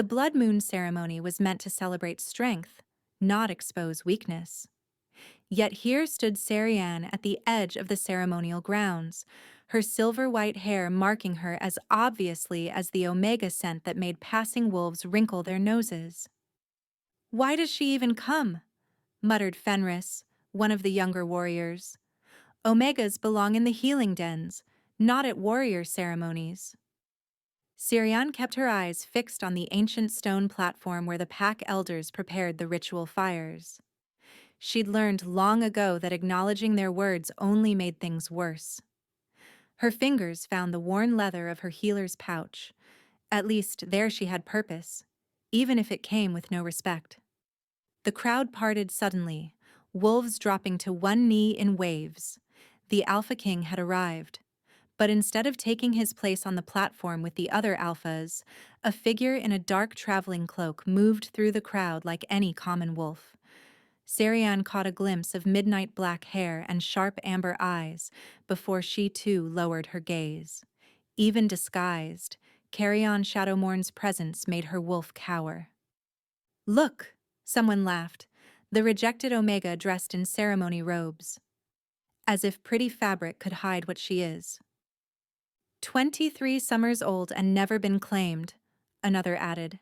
The blood moon ceremony was meant to celebrate strength, not expose weakness. Yet here stood Sarian at the edge of the ceremonial grounds, her silver-white hair marking her as obviously as the omega scent that made passing wolves wrinkle their noses. "Why does she even come?" muttered Fenris, one of the younger warriors. "Omegas belong in the healing dens, not at warrior ceremonies." Sirian kept her eyes fixed on the ancient stone platform where the pack elders prepared the ritual fires. She'd learned long ago that acknowledging their words only made things worse. Her fingers found the worn leather of her healer's pouch. At least there she had purpose, even if it came with no respect. The crowd parted suddenly, wolves dropping to one knee in waves. The Alpha King had arrived. But instead of taking his place on the platform with the other alphas, a figure in a dark traveling cloak moved through the crowd like any common wolf. Sarian caught a glimpse of midnight black hair and sharp amber eyes before she too lowered her gaze. Even disguised, Carrion Shadowmourn's presence made her wolf cower. "Look!" someone laughed, the rejected Omega dressed in ceremony robes. "As if pretty fabric could hide what she is." 23 summers old and never been claimed, another added.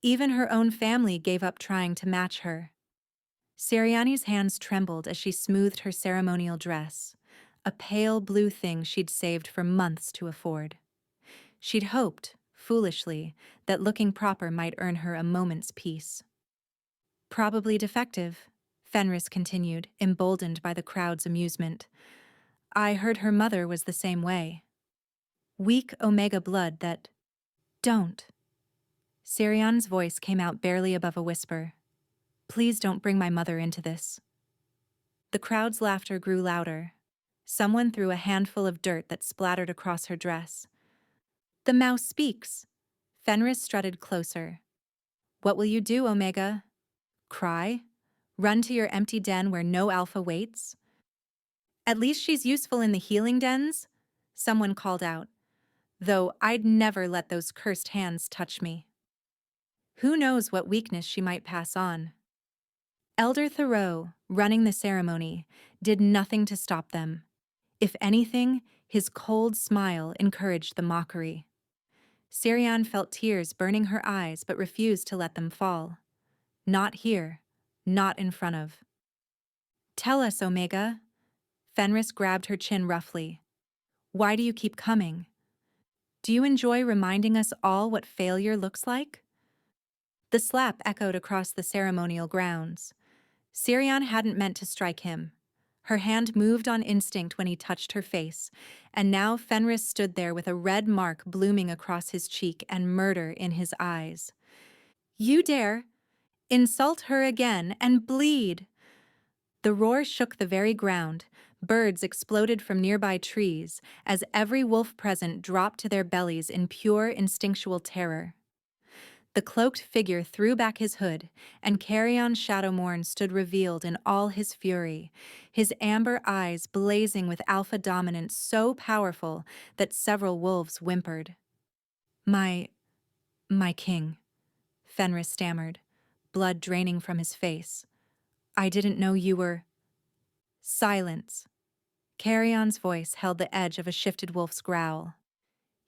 Even her own family gave up trying to match her. Siriani's hands trembled as she smoothed her ceremonial dress, a pale blue thing she'd saved for months to afford. She'd hoped, foolishly, that looking proper might earn her a moment's peace. "Probably defective," Fenris continued, emboldened by the crowd's amusement. "I heard her mother was the same way. Weak omega blood that—" "Don't." Sirian's voice came out barely above a whisper. "Please don't bring my mother into this." The crowd's laughter grew louder. Someone threw a handful of dirt that splattered across her dress. "The mouse speaks." Fenris strutted closer. "What will you do, Omega? Cry? Run to your empty den where no alpha waits?" "At least she's useful in the healing dens," someone called out. "Though I'd never let those cursed hands touch me." Who knows what weakness she might pass on? Elder Thoreau, running the ceremony, did nothing to stop them. If anything, his cold smile encouraged the mockery. Sirian felt tears burning her eyes but refused to let them fall. Not here, not in front of. "Tell us, Omega." Fenris grabbed her chin roughly. "Why do you keep coming? Do you enjoy reminding us all what failure looks like?" The slap echoed across the ceremonial grounds. Sirian hadn't meant to strike him. Her hand moved on instinct when he touched her face, and now Fenris stood there with a red mark blooming across his cheek and murder in his eyes. "You dare insult her again and bleed!" The roar shook the very ground. Birds exploded from nearby trees as every wolf present dropped to their bellies in pure instinctual terror. The cloaked figure threw back his hood, and Carrion Shadowmourne stood revealed in all his fury, his amber eyes blazing with alpha dominance so powerful that several wolves whimpered. My king," Fenris stammered, blood draining from his face. "I didn't know you were—" "Silence." Carrion's voice held the edge of a shifted wolf's growl.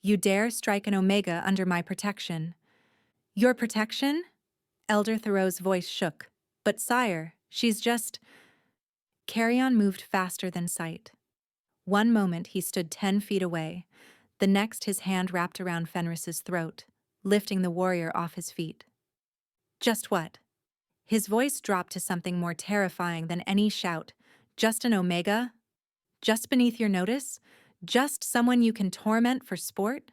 "You dare strike an Omega under my protection." "Your protection?" Elder Thoreau's voice shook. "But sire, she's just—" Carrion moved faster than sight. One moment he stood 10 feet away. The next his hand wrapped around Fenris's throat, lifting the warrior off his feet. "Just what?" His voice dropped to something more terrifying than any shout. "Just an Omega? Just beneath your notice? Just someone you can torment for sport?"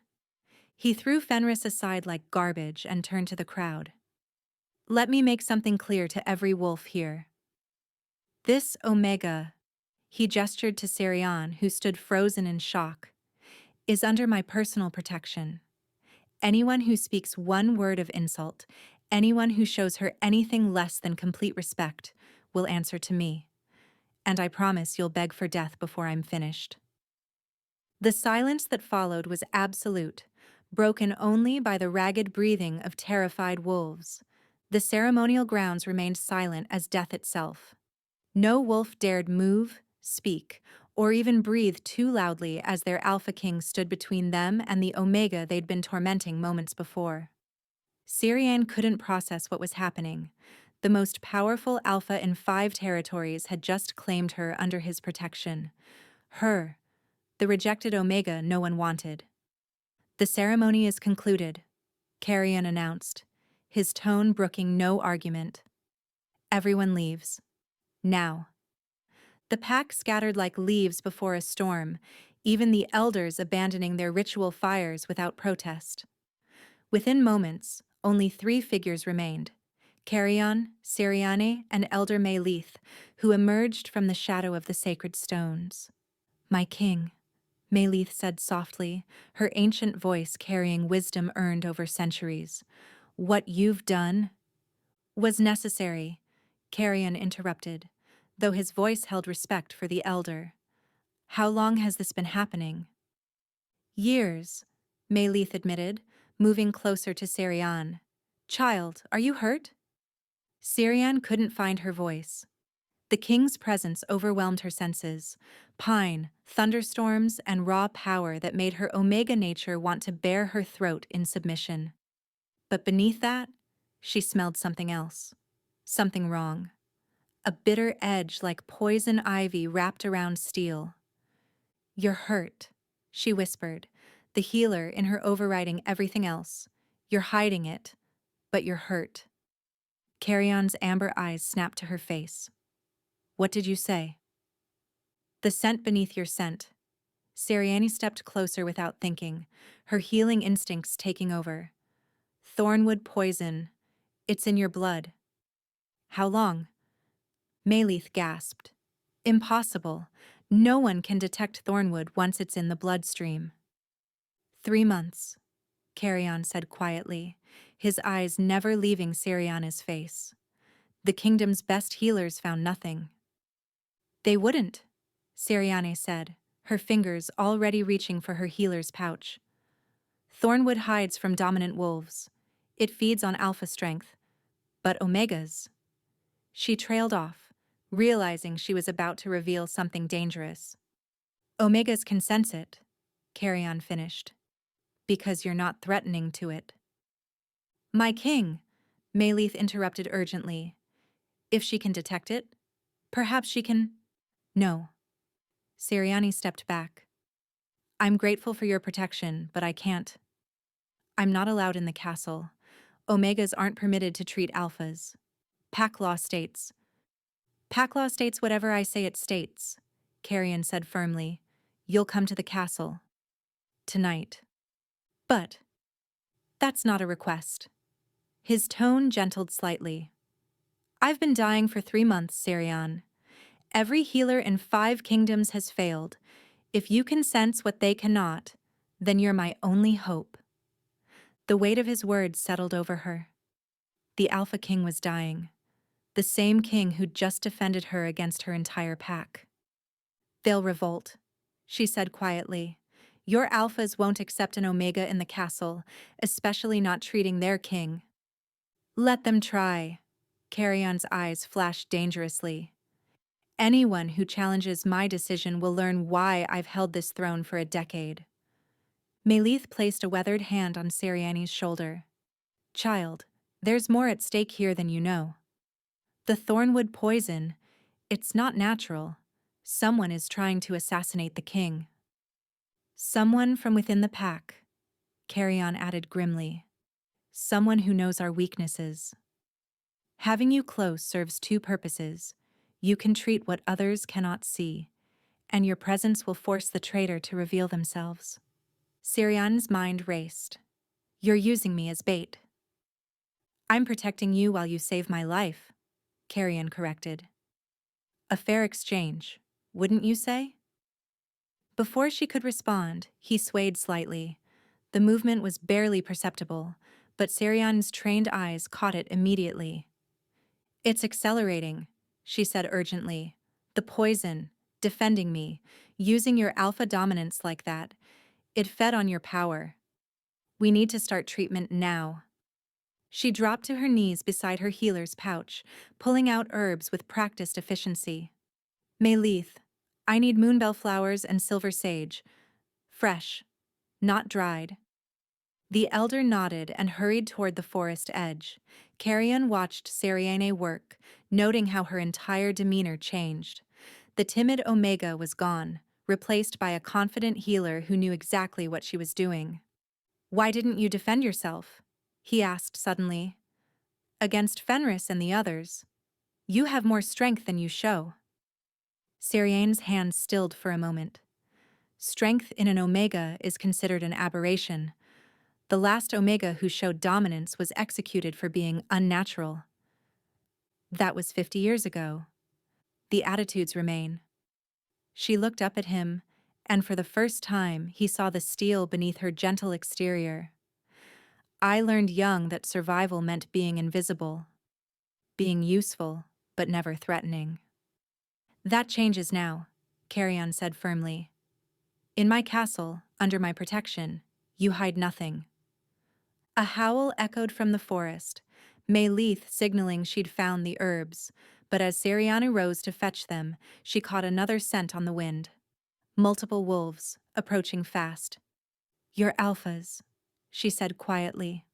He threw Fenris aside like garbage and turned to the crowd. "Let me make something clear to every wolf here. This Omega," he gestured to Sirian, who stood frozen in shock, "is under my personal protection. Anyone who speaks one word of insult, anyone who shows her anything less than complete respect, will answer to me. And I promise you'll beg for death before I'm finished." The silence that followed was absolute. broken only by the ragged breathing of terrified wolves. The ceremonial grounds remained silent as death itself. No wolf dared move, speak, or even breathe too loudly as their alpha king stood between them and the omega they'd been tormenting moments before. Syrian couldn't process what was happening. The most powerful alpha in 5 territories had just claimed her under his protection. Her, the rejected omega no one wanted. "The ceremony is concluded," Carrion announced, his tone brooking no argument. "Everyone leaves. Now." The pack scattered like leaves before a storm, even the elders abandoning their ritual fires without protest. Within moments, only 3 figures remained: Carrion, Siriane, and Elder Mayleith, who emerged from the shadow of the sacred stones. "My king," Mayleith said softly, her ancient voice carrying wisdom earned over centuries. "What you've done was necessary," Carrion interrupted, though his voice held respect for the elder. "How long has this been happening?" "Years," Mayleith admitted, moving closer to Sirian. "Child, are you hurt?" Sirian couldn't find her voice. The king's presence overwhelmed her senses: pine, thunderstorms, and raw power that made her omega nature want to bare her throat in submission. But beneath that, she smelled something else. Something wrong. A bitter edge like poison ivy wrapped around steel. "You're hurt," she whispered, the healer in her overriding everything else. "You're hiding it, but you're hurt." Carrion's amber eyes snapped to her face. "What did you say?" "The scent beneath your scent." Siriani stepped closer without thinking, her healing instincts taking over. "Thornwood poison. It's in your blood." "How long?" Mayleith gasped. "Impossible. No one can detect thornwood once it's in the bloodstream." "3 months," Carrion said quietly, his eyes never leaving Siriana's face. "The kingdom's best healers found nothing." "They wouldn't," Siriane said, her fingers already reaching for her healer's pouch. "Thornwood hides from dominant wolves. It feeds on alpha strength. But omegas—" She trailed off, realizing she was about to reveal something dangerous. "Omegas can sense it," Carrion finished, "because you're not threatening to it." "My king," Mayleith interrupted urgently. "If she can detect it, perhaps she can—" "No." Siriani stepped back. "I'm grateful for your protection, but I can't. I'm not allowed in the castle. Omegas aren't permitted to treat alphas. Pack law states—" "Pack law states whatever I say it states," Carrion said firmly. "You'll come to the castle. Tonight." "But that's not a request." His tone gentled slightly. "I've been dying for 3 months, Sirian. Every healer in 5 kingdoms has failed. If you can sense what they cannot, then you're my only hope." The weight of his words settled over her. The Alpha King was dying. The same king who'd just defended her against her entire pack. "They'll revolt," she said quietly. "Your alphas won't accept an omega in the castle, especially not treating their king." "Let them try." Carrion's eyes flashed dangerously. "Anyone who challenges my decision will learn why I've held this throne for a decade." Mayleith placed a weathered hand on Siriani's shoulder. "Child, there's more at stake here than you know. The thornwood poison, it's not natural. Someone is trying to assassinate the king." "Someone from within the pack," Carrion added grimly. "Someone who knows our weaknesses. Having you close serves 2 purposes. You can treat what others cannot see, and your presence will force the traitor to reveal themselves." Sirian's mind raced. "You're using me as bait." "I'm protecting you while you save my life," Carrion corrected. "A fair exchange, wouldn't you say?" Before she could respond, he swayed slightly. The movement was barely perceptible, but Sirian's trained eyes caught it immediately. "It's accelerating," she said urgently. "The poison, defending me, using your alpha dominance like that. It fed on your power." We need to start treatment now. She dropped to her knees beside her healer's pouch, pulling out herbs with practiced efficiency. Mayleith, I need moonbell flowers and silver sage. Fresh, not dried. The elder nodded and hurried toward the forest edge. Carrion watched Seriane work, noting how her entire demeanor changed. The timid Omega was gone, replaced by a confident healer who knew exactly what she was doing. Why didn't you defend yourself? He asked suddenly. Against Fenris and the others. You have more strength than you show. Seriane's hand stilled for a moment. Strength in an Omega is considered an aberration. The last Omega who showed dominance was executed for being unnatural. That was 50 years ago. The attitudes remain. She looked up at him, and for the first time he saw the steel beneath her gentle exterior. I learned young that survival meant being invisible, being useful, but never threatening. That changes now, Carrion said firmly. In my castle, under my protection, you hide nothing. A howl echoed from the forest, Mayleith signaling she'd found the herbs, but as Seriane rose to fetch them, she caught another scent on the wind. Multiple wolves, approaching fast. Your alphas, she said quietly.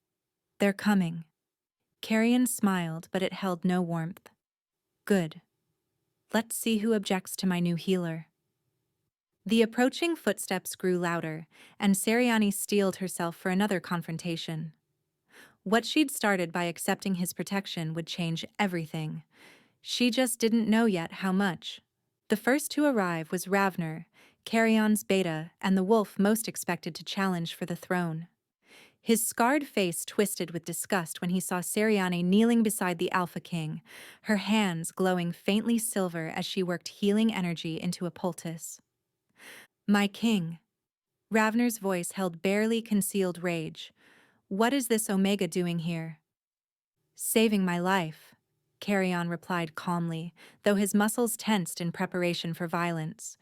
They're coming. Carrion smiled, but it held no warmth. Good. Let's see who objects to my new healer. The approaching footsteps grew louder, and Seriane steeled herself for another confrontation. What she'd started by accepting his protection would change everything. She just didn't know yet how much. The first to arrive was Ravner, Carrion's beta and the wolf most expected to challenge for the throne. His scarred face twisted with disgust when he saw Seriane kneeling beside the Alpha King, her hands glowing faintly silver as she worked healing energy into a poultice. My king. Ravner's voice held barely concealed rage. What is this Omega doing here? Saving my life, Carrion replied calmly, though his muscles tensed in preparation for violence.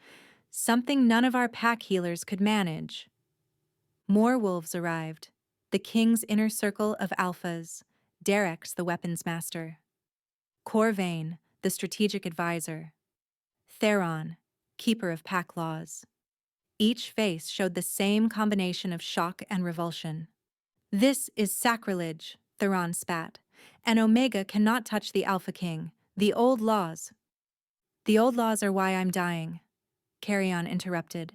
Something none of our pack healers could manage. More wolves arrived. The king's inner circle of alphas, Derex, the weapons master. Corvain, the strategic advisor. Theron, keeper of pack laws. Each face showed the same combination of shock and revulsion. This is sacrilege, Theron spat. An Omega cannot touch the Alpha King. The old laws. The old laws are why I'm dying, Carrion interrupted.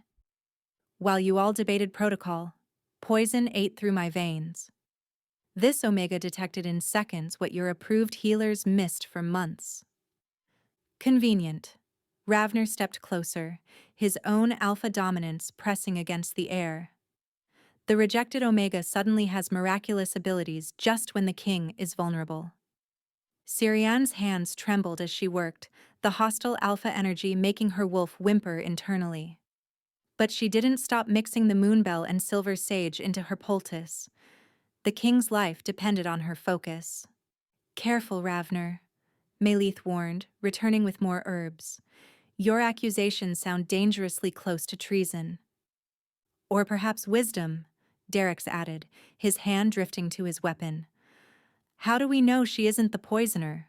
While you all debated protocol, poison ate through my veins. This Omega detected in seconds what your approved healers missed for months. Convenient. Ravner stepped closer, his own alpha dominance pressing against the air. The rejected Omega suddenly has miraculous abilities just when the king is vulnerable. Seriane's hands trembled as she worked, the hostile alpha energy making her wolf whimper internally. But she didn't stop mixing the moonbell and silver sage into her poultice. The king's life depended on her focus. Careful, Ravner, Mayleith warned, returning with more herbs. Your accusations sound dangerously close to treason. Or perhaps wisdom, Derex added, his hand drifting to his weapon. How do we know she isn't the poisoner?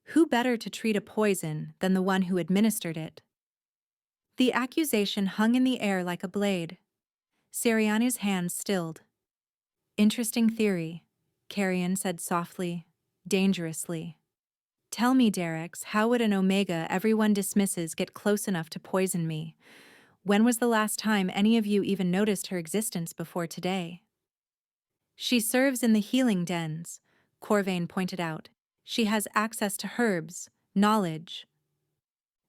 Who better to treat a poison than the one who administered it? The accusation hung in the air like a blade. Seriane's hand stilled. Interesting theory, Carrion said softly, dangerously. Tell me, Derex, how would an Omega everyone dismisses get close enough to poison me? When was the last time any of you even noticed her existence before today? She serves in the healing dens, Corvain pointed out. She has access to herbs, knowledge.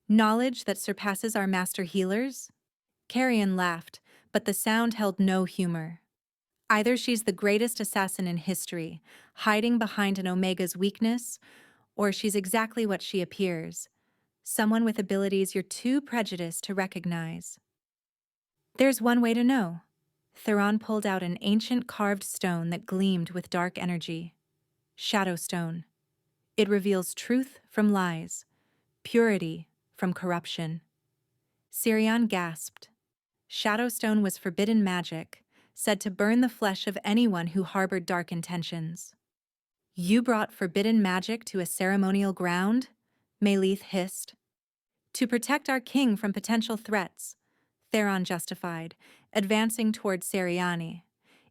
Knowledge that surpasses our master healers? Carrion laughed, but the sound held no humor. Either she's the greatest assassin in history, hiding behind an Omega's weakness, or she's exactly what she appears, someone with abilities you're too prejudiced to recognize. There's one way to know. Theron pulled out an ancient carved stone that gleamed with dark energy. Shadowstone. It reveals truth from lies, purity from corruption. Seriane gasped. Shadowstone was forbidden magic, said to burn the flesh of anyone who harbored dark intentions. You brought forbidden magic to a ceremonial ground? Melith hissed. To protect our king from potential threats, Theron justified, advancing toward Seriani.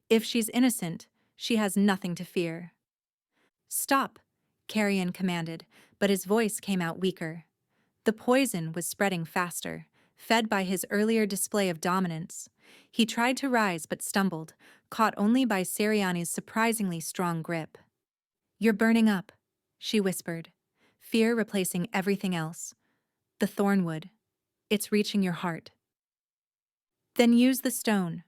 If she's innocent, she has nothing to fear. Stop, Carrion commanded, but his voice came out weaker. The poison was spreading faster, fed by his earlier display of dominance. He tried to rise but stumbled, caught only by Seriani's surprisingly strong grip. You're burning up, she whispered, fear replacing everything else. The thornwood. It's reaching your heart. Then use the stone.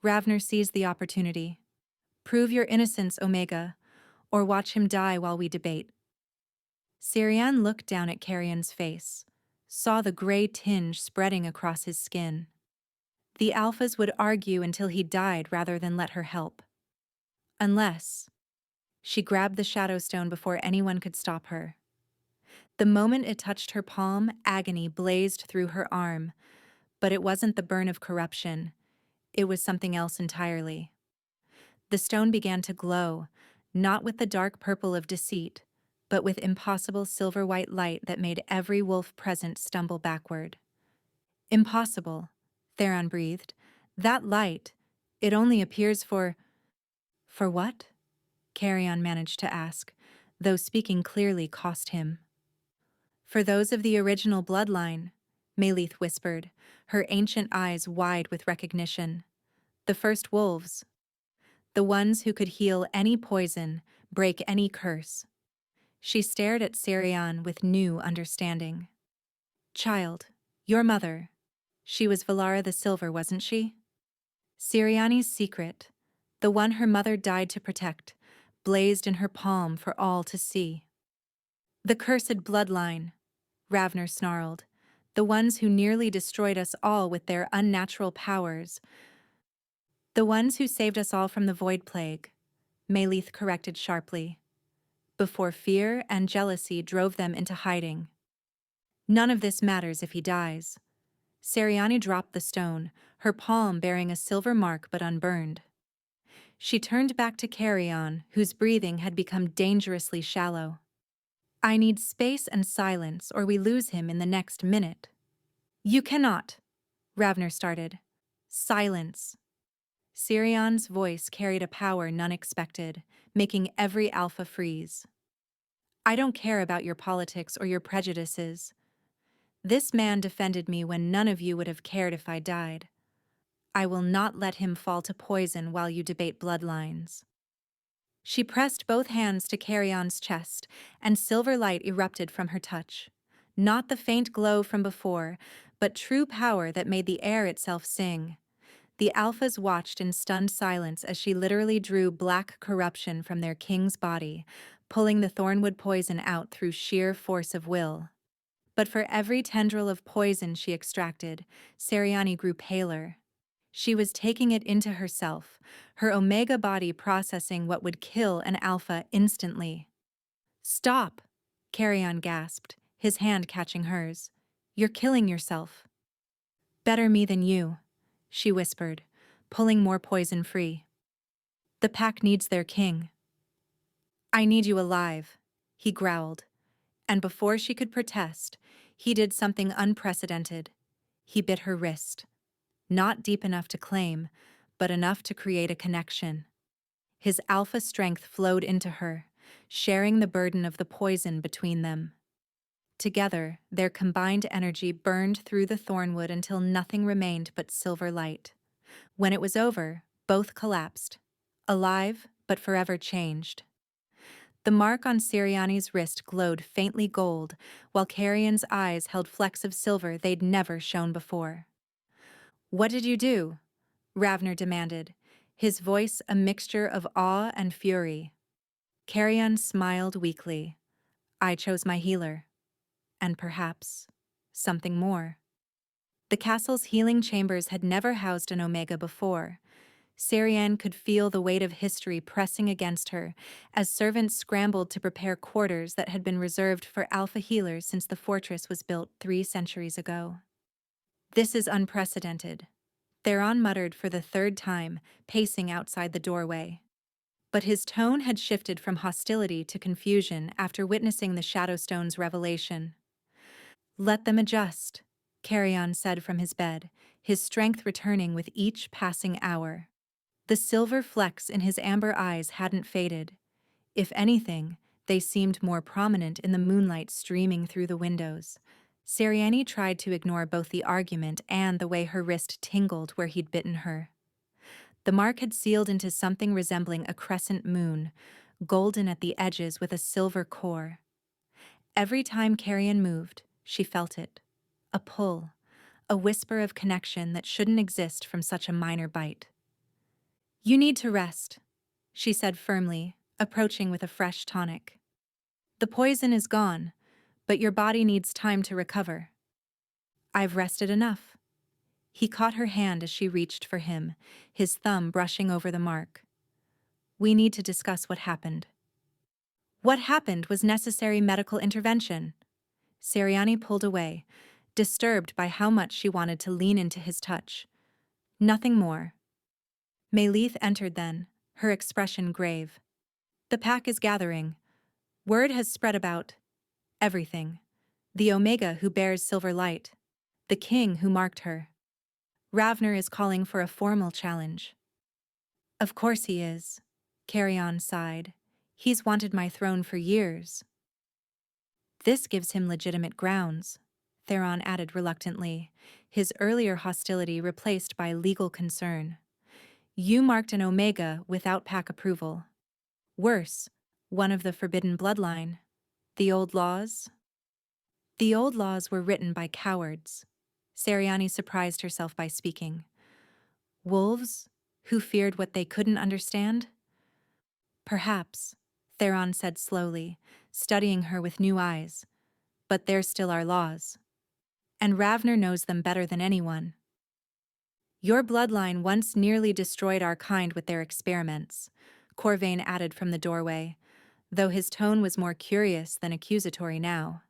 Ravner seized the opportunity. Prove your innocence, Omega, or watch him die while we debate. Sirian looked down at Carrion's face, saw the gray tinge spreading across his skin. The Alphas would argue until he died rather than let her help. Unless... She grabbed the shadow stone before anyone could stop her. The moment it touched her palm, agony blazed through her arm, but it wasn't the burn of corruption. It was something else entirely. The stone began to glow, not with the dark purple of deceit, but with impossible silver-white light that made every wolf present stumble backward. Impossible, Theron breathed. That light, it only appears for... For what? Carrion managed to ask, though speaking clearly cost him. For those of the original bloodline, Melith whispered, her ancient eyes wide with recognition. The first wolves. The ones who could heal any poison, break any curse. She stared at Sirian with new understanding. Child, your mother. She was Valara the Silver, wasn't she? Siriani's secret, the one her mother died to protect, blazed in her palm for all to see. The cursed bloodline, Ravner snarled, the ones who nearly destroyed us all with their unnatural powers. The ones who saved us all from the Void Plague, Melith corrected sharply, before fear and jealousy drove them into hiding. None of this matters if he dies. Seriani dropped the stone, her palm bearing a silver mark but unburned. She turned back to Carrion, whose breathing had become dangerously shallow. I need space and silence, or we lose him in the next minute. You cannot, Ravner started. Silence. Sirion's voice carried a power none expected, making every alpha freeze. I don't care about your politics or your prejudices. This man defended me when none of you would have cared if I died. I will not let him fall to poison while you debate bloodlines. She pressed both hands to Carrion's chest, and silver light erupted from her touch. Not the faint glow from before, but true power that made the air itself sing. The Alphas watched in stunned silence as she literally drew black corruption from their king's body, pulling the thornwood poison out through sheer force of will. But for every tendril of poison she extracted, Seriani grew paler. She was taking it into herself, her Omega body processing what would kill an Alpha instantly. Stop, Carrion gasped, his hand catching hers. You're killing yourself. Better me than you, she whispered, pulling more poison free. The pack needs their king. I need you alive, he growled, and before she could protest, he did something unprecedented. He bit her wrist. Not deep enough to claim, but enough to create a connection. His alpha strength flowed into her, sharing the burden of the poison between them. Together, their combined energy burned through the thornwood until nothing remained but silver light. When it was over, both collapsed, alive but forever changed. The mark on Siriani's wrist glowed faintly gold, while Carrion's eyes held flecks of silver they'd never shown before. What did you do? Ravner demanded, his voice a mixture of awe and fury. Carrion smiled weakly. I chose my healer. And perhaps something more. The castle's healing chambers had never housed an Omega before. Sirian could feel the weight of history pressing against her as servants scrambled to prepare quarters that had been reserved for alpha healers since the fortress was built 3 centuries ago. This is unprecedented, Theron muttered for the third time, pacing outside the doorway. But his tone had shifted from hostility to confusion after witnessing the Shadowstone's revelation. "Let them adjust," Carrion said from his bed, his strength returning with each passing hour. The silver flecks in his amber eyes hadn't faded. If anything, they seemed more prominent in the moonlight streaming through the windows. Seriani tried to ignore both the argument and the way her wrist tingled where he'd bitten her. The mark had sealed into something resembling a crescent moon, golden at the edges with a silver core. Every time Carrion moved, she felt it. A pull, a whisper of connection that shouldn't exist from such a minor bite. "You need to rest," she said firmly, approaching with a fresh tonic. "The poison is gone, but your body needs time to recover." "I've rested enough." He caught her hand as she reached for him, his thumb brushing over the mark. "We need to discuss what happened." What happened was necessary medical intervention. Seriani pulled away, disturbed by how much she wanted to lean into his touch. Nothing more. Mayleith entered then, her expression grave. "The pack is gathering. Word has spread about everything. The Omega who bears silver light. The king who marked her. Ravner is calling for a formal challenge." "Of course he is," Carrion sighed. "He's wanted my throne for years." "This gives him legitimate grounds," Theron added reluctantly, his earlier hostility replaced by legal concern. "You marked an Omega without pack approval. Worse, one of the forbidden bloodline. The old laws?" "The old laws were written by cowards," Seriani surprised herself by speaking. "Wolves, who feared what they couldn't understand?" "Perhaps," Theron said slowly, studying her with new eyes. "But they're still our laws. And Ravner knows them better than anyone. Your bloodline once nearly destroyed our kind with their experiments," Corvain added from the doorway, though his tone was more curious than accusatory now.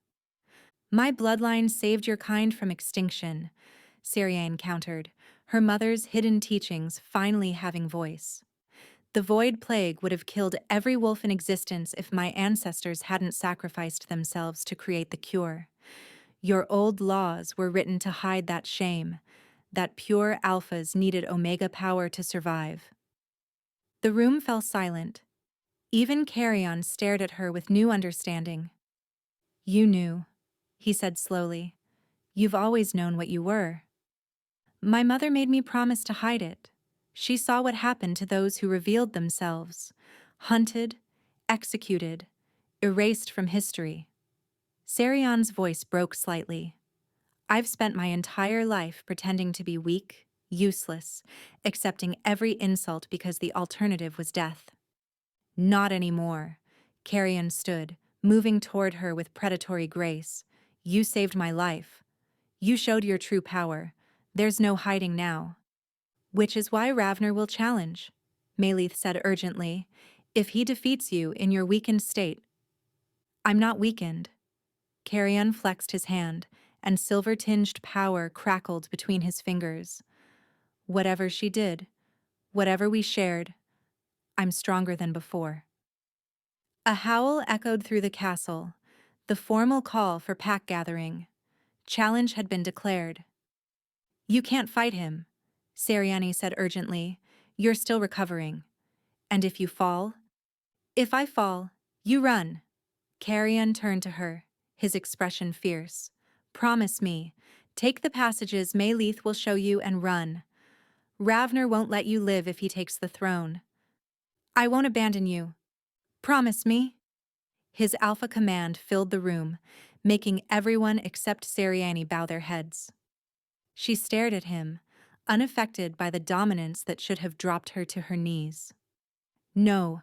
"My bloodline saved your kind from extinction," Seriane countered, her mother's hidden teachings finally having voice. "The Void Plague would have killed every wolf in existence if my ancestors hadn't sacrificed themselves to create the cure. Your old laws were written to hide that shame, that pure alphas needed Omega power to survive." The room fell silent. Even Carrion stared at her with new understanding. "You knew," he said slowly. "You've always known what you were." "My mother made me promise to hide it. She saw what happened to those who revealed themselves, hunted, executed, erased from history." Sarion's voice broke slightly. "I've spent my entire life pretending to be weak, useless, accepting every insult because the alternative was death." "Not anymore." Carrion stood, moving toward her with predatory grace. "You saved my life. You showed your true power. There's no hiding now." "Which is why Ravner will challenge," Mayleith said urgently, "if he defeats you in your weakened state." "I'm not weakened." Carrion flexed his hand, and silver-tinged power crackled between his fingers. "Whatever she did, whatever we shared, I'm stronger than before." A howl echoed through the castle, the formal call for pack gathering. Challenge had been declared. "You can't fight him," Seriani said urgently. "You're still recovering. And if you fall?" "If I fall, you run." Carrion turned to her, his expression fierce. "Promise me. Take the passages Mayleith will show you and run. Ravner won't let you live if he takes the throne. I won't abandon you. Promise me." His alpha command filled the room, making everyone except Seriani bow their heads. She stared at him, unaffected by the dominance that should have dropped her to her knees. "No."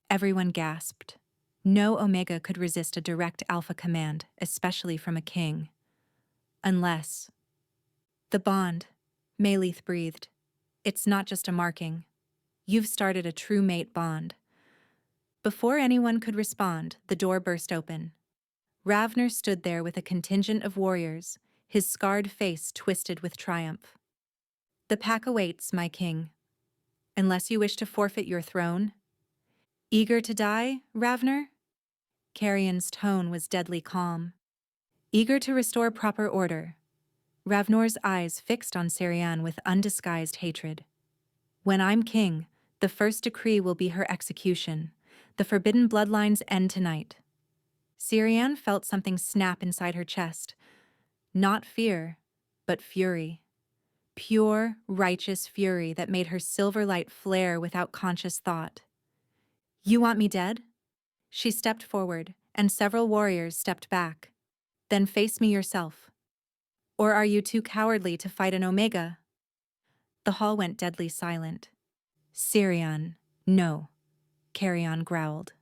Everyone gasped. No Omega could resist a direct alpha command, especially from a king. Unless... "The bond," Mayleith breathed. "It's not just a marking. You've started a true mate bond." Before anyone could respond, the door burst open. Ravner stood there with a contingent of warriors, his scarred face twisted with triumph. The pack awaits, my king. Unless you wish to forfeit your throne. Eager to die, Ravner? Carrion's tone was deadly calm. Eager to restore proper order. Ravnor's eyes fixed on Seriane with undisguised hatred. When I'm king, the first decree will be her execution. The forbidden bloodlines end tonight. Seriane felt something snap inside her chest. Not fear, but fury. Pure, righteous fury that made her silver light flare without conscious thought. You want me dead? She stepped forward, and several warriors stepped back. Then face me yourself. Or are you too cowardly to fight an Omega? The hall went deadly silent. Seriane, no, Carrion growled.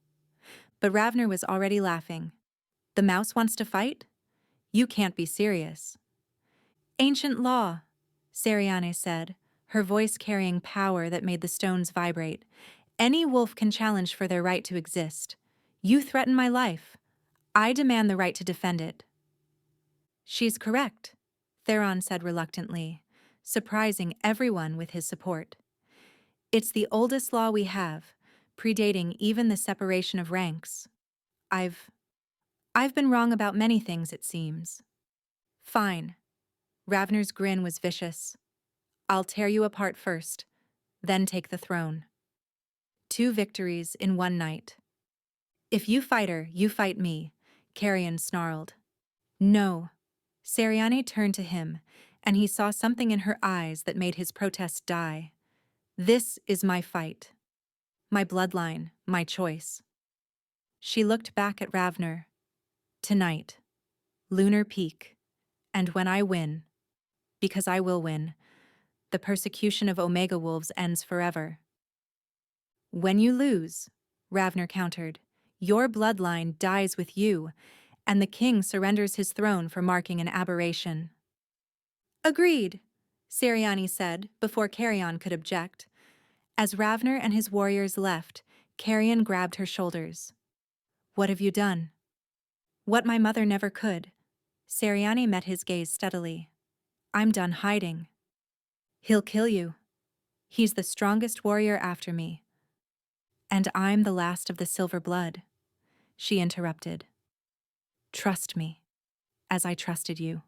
But Ravner was already laughing. The mouse wants to fight? You can't be serious. Ancient law, Seriane said, her voice carrying power that made the stones vibrate. Any wolf can challenge for their right to exist. You threaten my life. I demand the right to defend it. She's correct, Theron said reluctantly, surprising everyone with his support. It's the oldest law we have, predating even the separation of ranks. I've been wrong about many things, it seems. Fine. Ravner's grin was vicious. I'll tear you apart first, then take the throne. 2 victories in one night. If you fight her, you fight me, Carrion snarled. No. Seriane turned to him, and he saw something in her eyes that made his protest die. This is my fight. My bloodline, my choice. She looked back at Ravner. Tonight. Lunar Peak. And when I win, because I will win, the persecution of Omega Wolves ends forever. When you lose, Ravner countered, your bloodline dies with you, and the king surrenders his throne for marking an aberration. Agreed, Seriane said before Carrion could object. As Ravner and his warriors left, Carrion grabbed her shoulders. What have you done? What my mother never could. Seriane met his gaze steadily. I'm done hiding. He'll kill you. He's the strongest warrior after me. And I'm the last of the silver blood, she interrupted. Trust me, as I trusted you.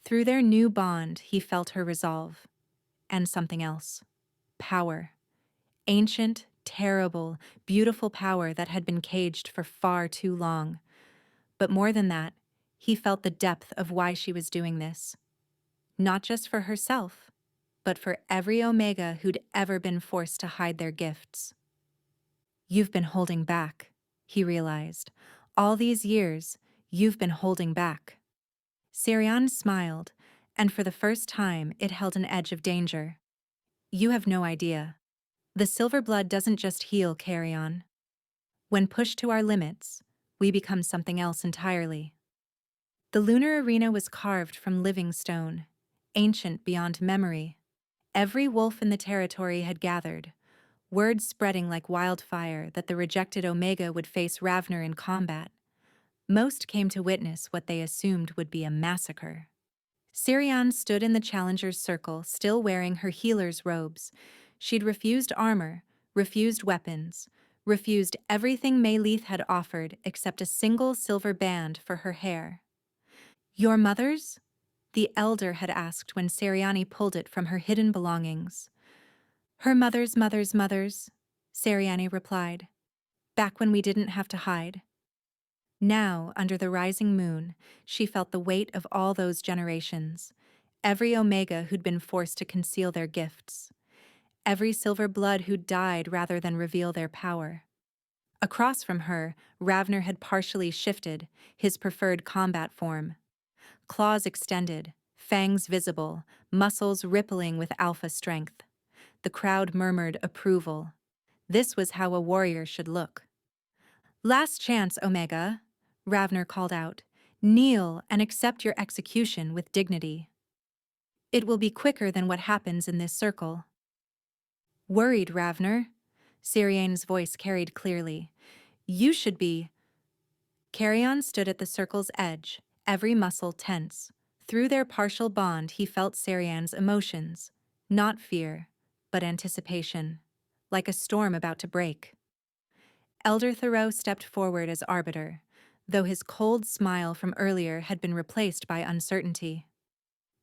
Through their new bond, he felt her resolve. And something else. Power. Ancient, terrible, beautiful power that had been caged for far too long. But more than that, he felt the depth of why she was doing this. Not just for herself, but for every Omega who'd ever been forced to hide their gifts. You've been holding back, he realized. All these years, you've been holding back. Seriane smiled, and for the first time it held an edge of danger. You have no idea. The silver blood doesn't just heal Carrion. When pushed to our limits, we become something else entirely. The lunar arena was carved from living stone, ancient beyond memory. Every wolf in the territory had gathered, word spreading like wildfire that the rejected Omega would face Ravner in combat. Most came to witness what they assumed would be a massacre. Seriane stood in the challenger's circle, still wearing her healer's robes. She'd refused armor, refused weapons, refused everything Mayleith had offered except a single silver band for her hair. Your mother's? The elder had asked when Seriane pulled it from her hidden belongings. Her mother's, Seriane replied. Back when we didn't have to hide. Now, under the rising moon, she felt the weight of all those generations, every Omega who'd been forced to conceal their gifts, every silver blood who'd died rather than reveal their power. Across from her, Ravner had partially shifted, his preferred combat form. Claws extended, fangs visible, muscles rippling with alpha strength. The crowd murmured approval. This was how a warrior should look. Last chance, Omega, Ravner called out. Kneel and accept your execution with dignity. It will be quicker than what happens in this circle. Worried, Ravner? Seriane's voice carried clearly. You should be. Carrion stood at the circle's edge, every muscle tense, Through their partial bond, he felt Sarian's emotions, not fear, but anticipation, like a storm about to break. Elder Thoreau stepped forward as arbiter, though his cold smile from earlier had been replaced by uncertainty.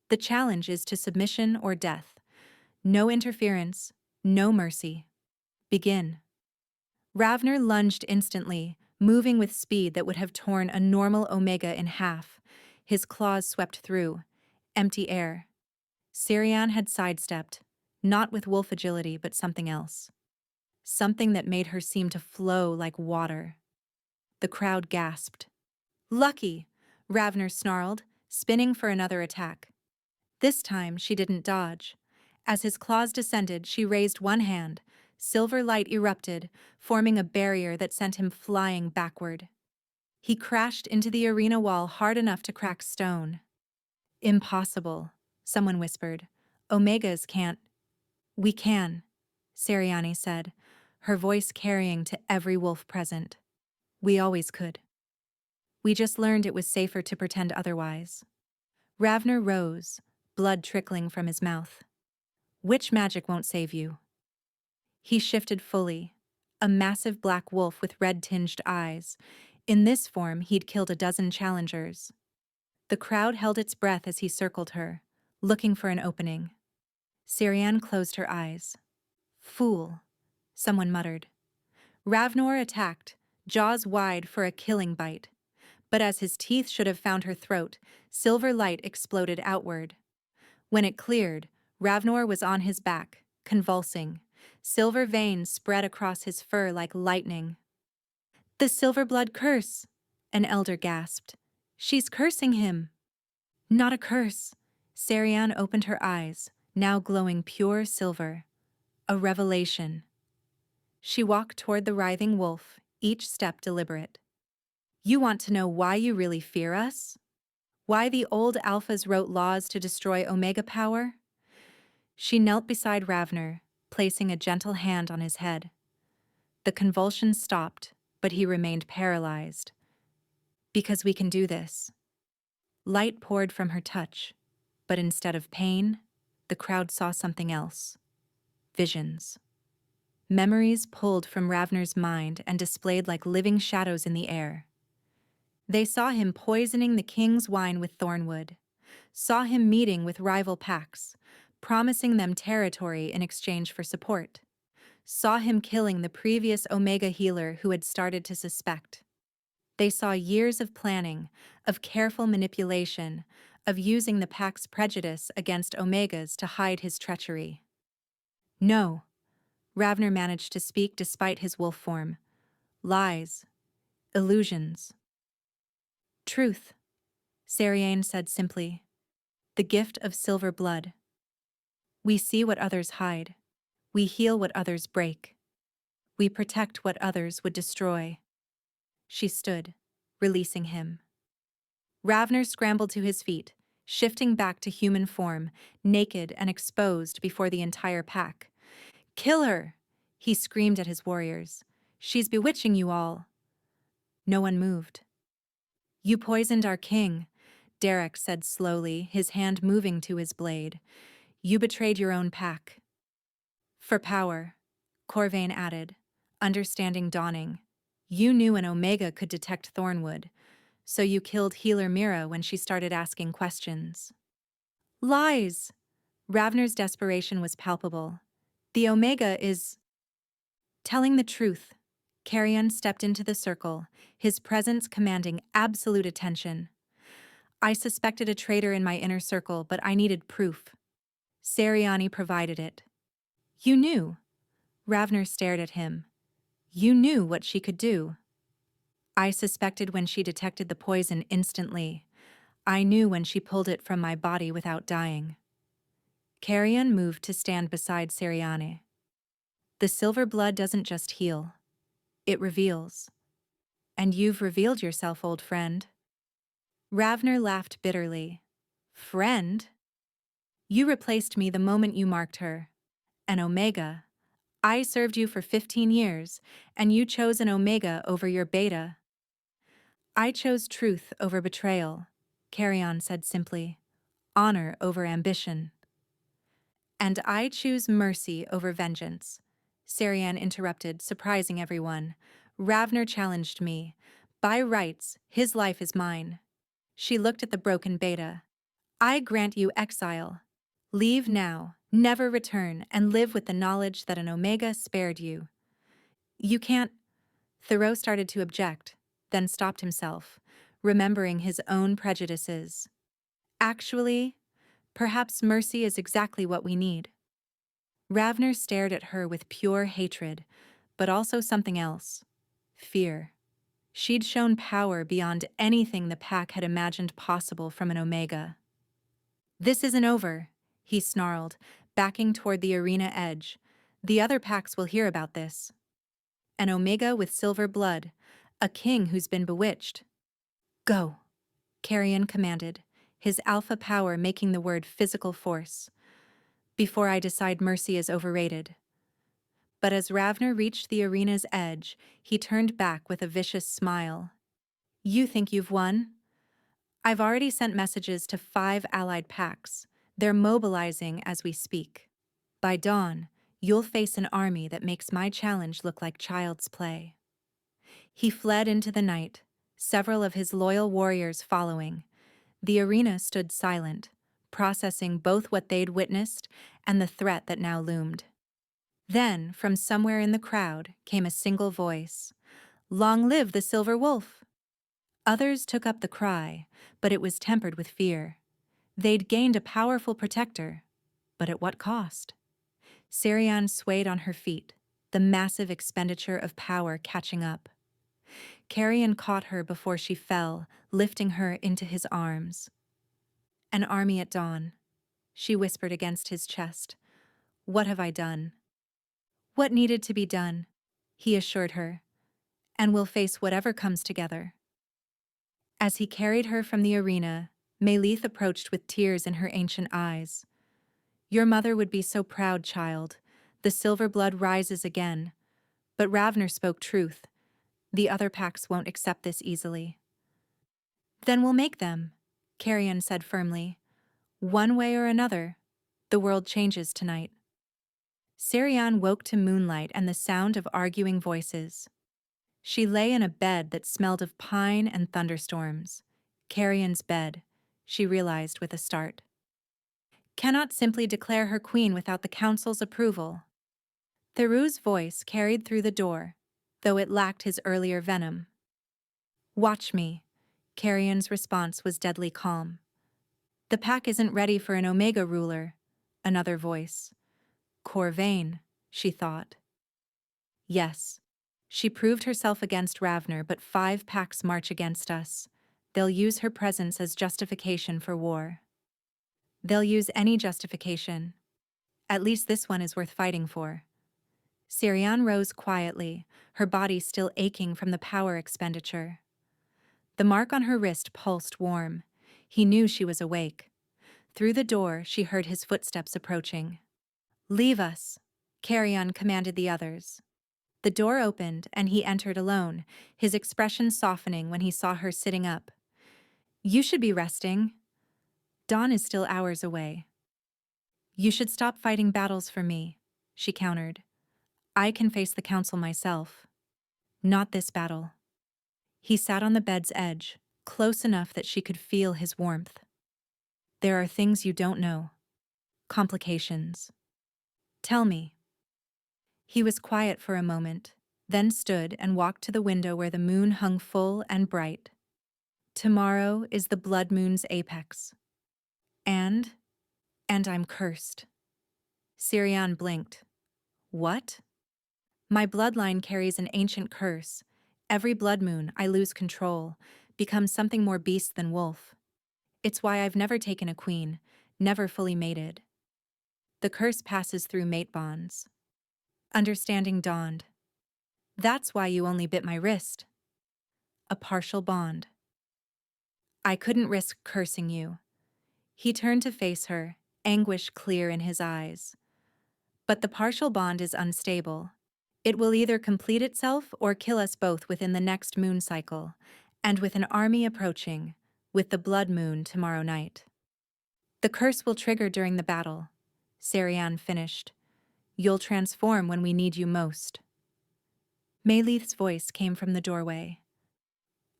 The challenge is to submission or death. No interference, no mercy. Begin. Ravner lunged instantly, moving with speed that would have torn a normal Omega in half. His claws swept through. Empty air. Sirian had sidestepped, not with wolf agility but something else. Something that made her seem to flow like water. The crowd gasped. Lucky! Ravner snarled, spinning for another attack. This time she didn't dodge. As his claws descended, she raised one hand. Silver light erupted, forming a barrier that sent him flying backward. He crashed into the arena wall hard enough to crack stone. Impossible, someone whispered. Omegas can't. We can, Sariani said, her voice carrying to every wolf present. We always could. We just learned it was safer to pretend otherwise. Ravner rose, blood trickling from his mouth. Which magic won't save you? He shifted fully, a massive black wolf with red-tinged eyes. In this form, he'd killed a dozen challengers. The crowd held its breath as he circled her, looking for an opening. Sirian closed her eyes. Fool, someone muttered. Ravnor attacked, jaws wide for a killing bite. But as his teeth should have found her throat, silver light exploded outward. When it cleared, Ravnor was on his back, convulsing. Silver veins spread across his fur like lightning. The silver blood curse, an elder gasped. She's cursing him. Not a curse. Sarian opened her eyes, now glowing pure silver. A revelation. She walked toward the writhing wolf, each step deliberate. You want to know why you really fear us? Why the old alphas wrote laws to destroy Omega power? She knelt beside Ravner, placing a gentle hand on his head. The convulsions stopped, but he remained paralyzed. Because we can do this. Light poured from her touch, but instead of pain, the crowd saw something else. Visions. Memories pulled from Ravner's mind and displayed like living shadows in the air. They saw him poisoning the king's wine with thornwood, saw him meeting with rival packs, promising them territory in exchange for support, saw him killing the previous Omega healer who had started to suspect. They saw years of planning, of careful manipulation, of using the pack's prejudice against Omegas to hide his treachery. No, Ravner managed to speak despite his wolf form. Lies. Illusions. Truth, Sariane said simply. The gift of silver blood. We see what others hide. We heal what others break. We protect what others would destroy. She stood, releasing him. Ravner scrambled to his feet, shifting back to human form, naked and exposed before the entire pack. Kill her! He screamed at his warriors. She's bewitching you all. No one moved. You poisoned our king, Derek said slowly, his hand moving to his blade. You betrayed your own pack. For power, Corvain added, understanding dawning. You knew an Omega could detect Thornwood, so you killed healer Mira when she started asking questions. Lies! Ravner's desperation was palpable. The Omega is telling the truth. Carrion stepped into the circle, his presence commanding absolute attention. I suspected a traitor in my inner circle, but I needed proof. Sariani provided it. You knew. Ravner stared at him. You knew what she could do. I suspected when she detected the poison instantly. I knew when she pulled it from my body without dying. Carrion moved to stand beside Sariani. The silver blood doesn't just heal. It reveals. And you've revealed yourself, old friend. Ravner laughed bitterly. Friend? You replaced me the moment you marked her. An Omega. I served you for 15 years, and you chose an Omega over your Beta. I chose truth over betrayal, Carrion said simply. honor over ambition. And I choose mercy over vengeance, Sarian interrupted, surprising everyone. Ravner challenged me. By rights, his life is mine. She looked at the broken beta. I grant you exile. Leave now, never return, and live with the knowledge that an Omega spared you. You can't. Thoreau started to object, then stopped himself, remembering his own prejudices. Actually, perhaps mercy is exactly what we need. Ravner stared at her with pure hatred, but also something else. Fear. She'd shown power beyond anything the pack had imagined possible from an Omega. This isn't over, he snarled, backing toward the arena edge. The other packs will hear about this. An Omega with silver blood, a king who's been bewitched. Go, Carrion commanded, his alpha power making the word physical force. Before I decide mercy is overrated. But as Ravner reached the arena's edge, he turned back with a vicious smile. You think you've won? I've already sent messages to 5 allied packs. They're mobilizing as we speak. By dawn, you'll face an army that makes my challenge look like child's play. He fled into the night, several of his loyal warriors following. The arena stood silent, processing both what they'd witnessed and the threat that now loomed. Then, from somewhere in the crowd, came a single voice. Long live the Silver Wolf! Others took up the cry, but it was tempered with fear. They'd gained a powerful protector, but at what cost? Sarian swayed on her feet, the massive expenditure of power catching up. Carrion caught her before she fell, lifting her into his arms. An army at dawn, she whispered against his chest. What have I done? What needed to be done, he assured her, and we'll face whatever comes together. As he carried her from the arena, Mayleith approached with tears in her ancient eyes. Your mother would be so proud, child. The silver blood rises again. But Ravner spoke truth. The other packs won't accept this easily. Then we'll make them, Carrion said firmly. One way or another, the world changes tonight. Sarian woke to moonlight and the sound of arguing voices. She lay in a bed that smelled of pine and thunderstorms. Carrion's bed, she realized with a start. Cannot simply declare her queen without the council's approval. Theroux's voice carried through the door, though it lacked his earlier venom. Watch me. Carrion's response was deadly calm. The pack isn't ready for an Omega ruler, another voice. Corvain, she thought. Yes. She proved herself against Ravner, but 5 packs march against us. They'll use her presence as justification for war. They'll use any justification. At least this one is worth fighting for. Sarian rose quietly, her body still aching from the power expenditure. The mark on her wrist pulsed warm. He knew she was awake. Through the door, she heard his footsteps approaching. Leave us, Carrion commanded the others. The door opened, and he entered alone, his expression softening when he saw her sitting up. You should be resting. Dawn is still hours away. You should stop fighting battles for me, she countered. I can face the council myself. Not this battle. He sat on the bed's edge, close enough that she could feel his warmth. There are things you don't know. Complications. Tell me. He was quiet for a moment, then stood and walked to the window where the moon hung full and bright. Tomorrow is the blood moon's apex. And I'm cursed. Sirian blinked. What? My bloodline carries an ancient curse. Every blood moon, I lose control, become something more beast than wolf. It's why I've never taken a queen, never fully mated. The curse passes through mate bonds. Understanding dawned. That's why you only bit my wrist. A partial bond. I couldn't risk cursing you. He turned to face her, anguish clear in his eyes. But the partial bond is unstable. It will either complete itself or kill us both within the next moon cycle, and with an army approaching, with the blood moon tomorrow night. The curse will trigger during the battle, Sarian finished. You'll transform when we need you most. Mayleith's voice came from the doorway.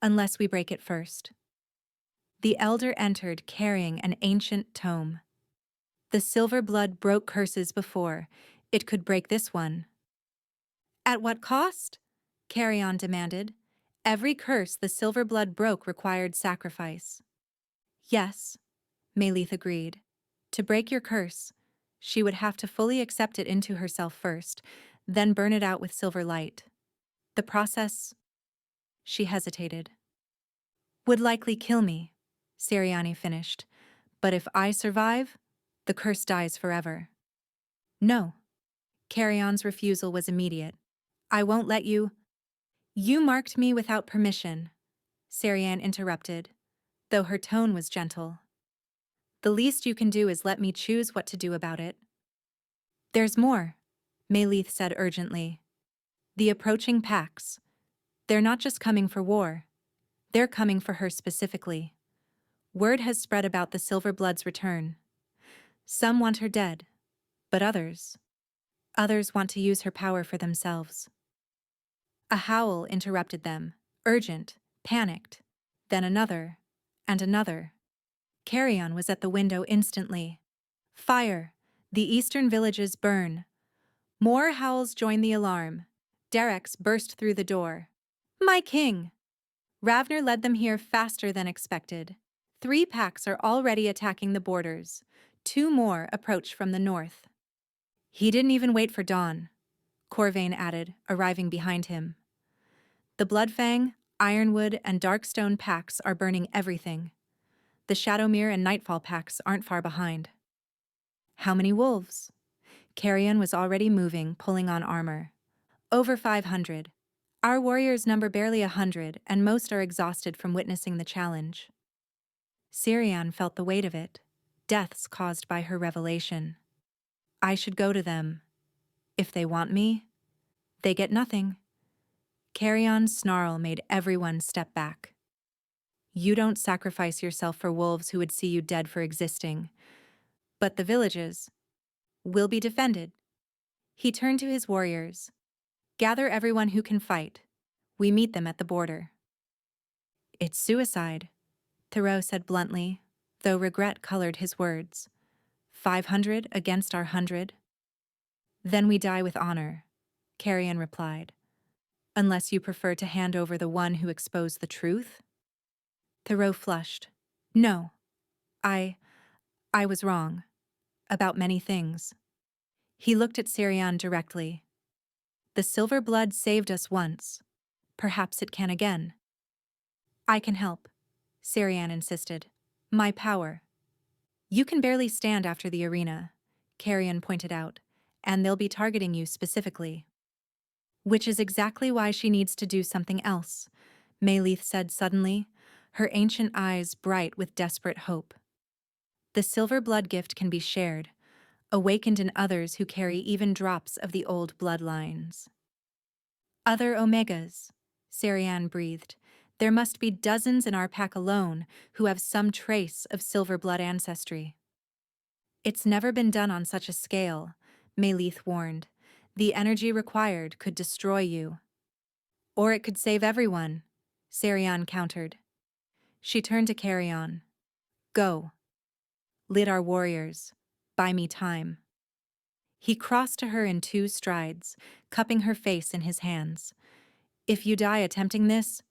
Unless we break it first. The elder entered carrying an ancient tome. The silver blood broke curses before. It could break this one. At what cost? Carrion demanded. Every curse the silver blood broke required sacrifice. Yes, Mayleith agreed. To break your curse, she would have to fully accept it into herself first, then burn it out with silver light. The process, she hesitated, would likely kill me, Siriani finished. But if I survive, the curse dies forever. No. Carrion's refusal was immediate. I won't let you. You marked me without permission, Sarian interrupted, though her tone was gentle. The least you can do is let me choose what to do about it. There's more, Mayleith said urgently. The approaching packs. They're not just coming for war. They're coming for her specifically. Word has spread about the Silverblood's return. Some want her dead, but others want to use her power for themselves. A howl interrupted them, urgent, panicked. Then another, and another. Carrion was at the window instantly. Fire! The eastern villages burn. More howls joined the alarm. Derex burst through the door. My king! Ravner led them here faster than expected. 3 packs are already attacking the borders. 2 more approach from the north. He didn't even wait for dawn, Corvain added, arriving behind him. The Bloodfang, Ironwood, and Darkstone packs are burning everything. The Shadowmere and Nightfall packs aren't far behind. How many wolves? Carrion was already moving, pulling on armor. Over 500. Our warriors number barely 100, and most are exhausted from witnessing the challenge. Sirian felt the weight of it, deaths caused by her revelation. I should go to them. If they want me, they get nothing. Carrion's snarl made everyone step back. You don't sacrifice yourself for wolves who would see you dead for existing. But the villages will be defended. He turned to his warriors. Gather everyone who can fight. We meet them at the border. It's suicide, Thoreau said bluntly, though regret colored his words. 500 against our 100? Then we die with honor, Carrion replied. Unless you prefer to hand over the one who exposed the truth? Thoreau flushed. No. I was wrong. About many things. He looked at Sirian directly. The silver blood saved us once. Perhaps it can again. I can help, Sirian insisted. My power. You can barely stand after the arena, Carrion pointed out, and they'll be targeting you specifically. Which is exactly why she needs to do something else, Mayleith said suddenly, her ancient eyes bright with desperate hope. The silver blood gift can be shared, awakened in others who carry even drops of the old bloodlines. Other Omegas, Sarian breathed. There must be dozens in our pack alone who have some trace of silver blood ancestry. It's never been done on such a scale, Mayleith warned. The energy required could destroy you. Or it could save everyone, Sarian countered. She turned to Carrion. Go. Lead our warriors. Buy me time. He crossed to her in 2 strides, cupping her face in his hands. If you die attempting this,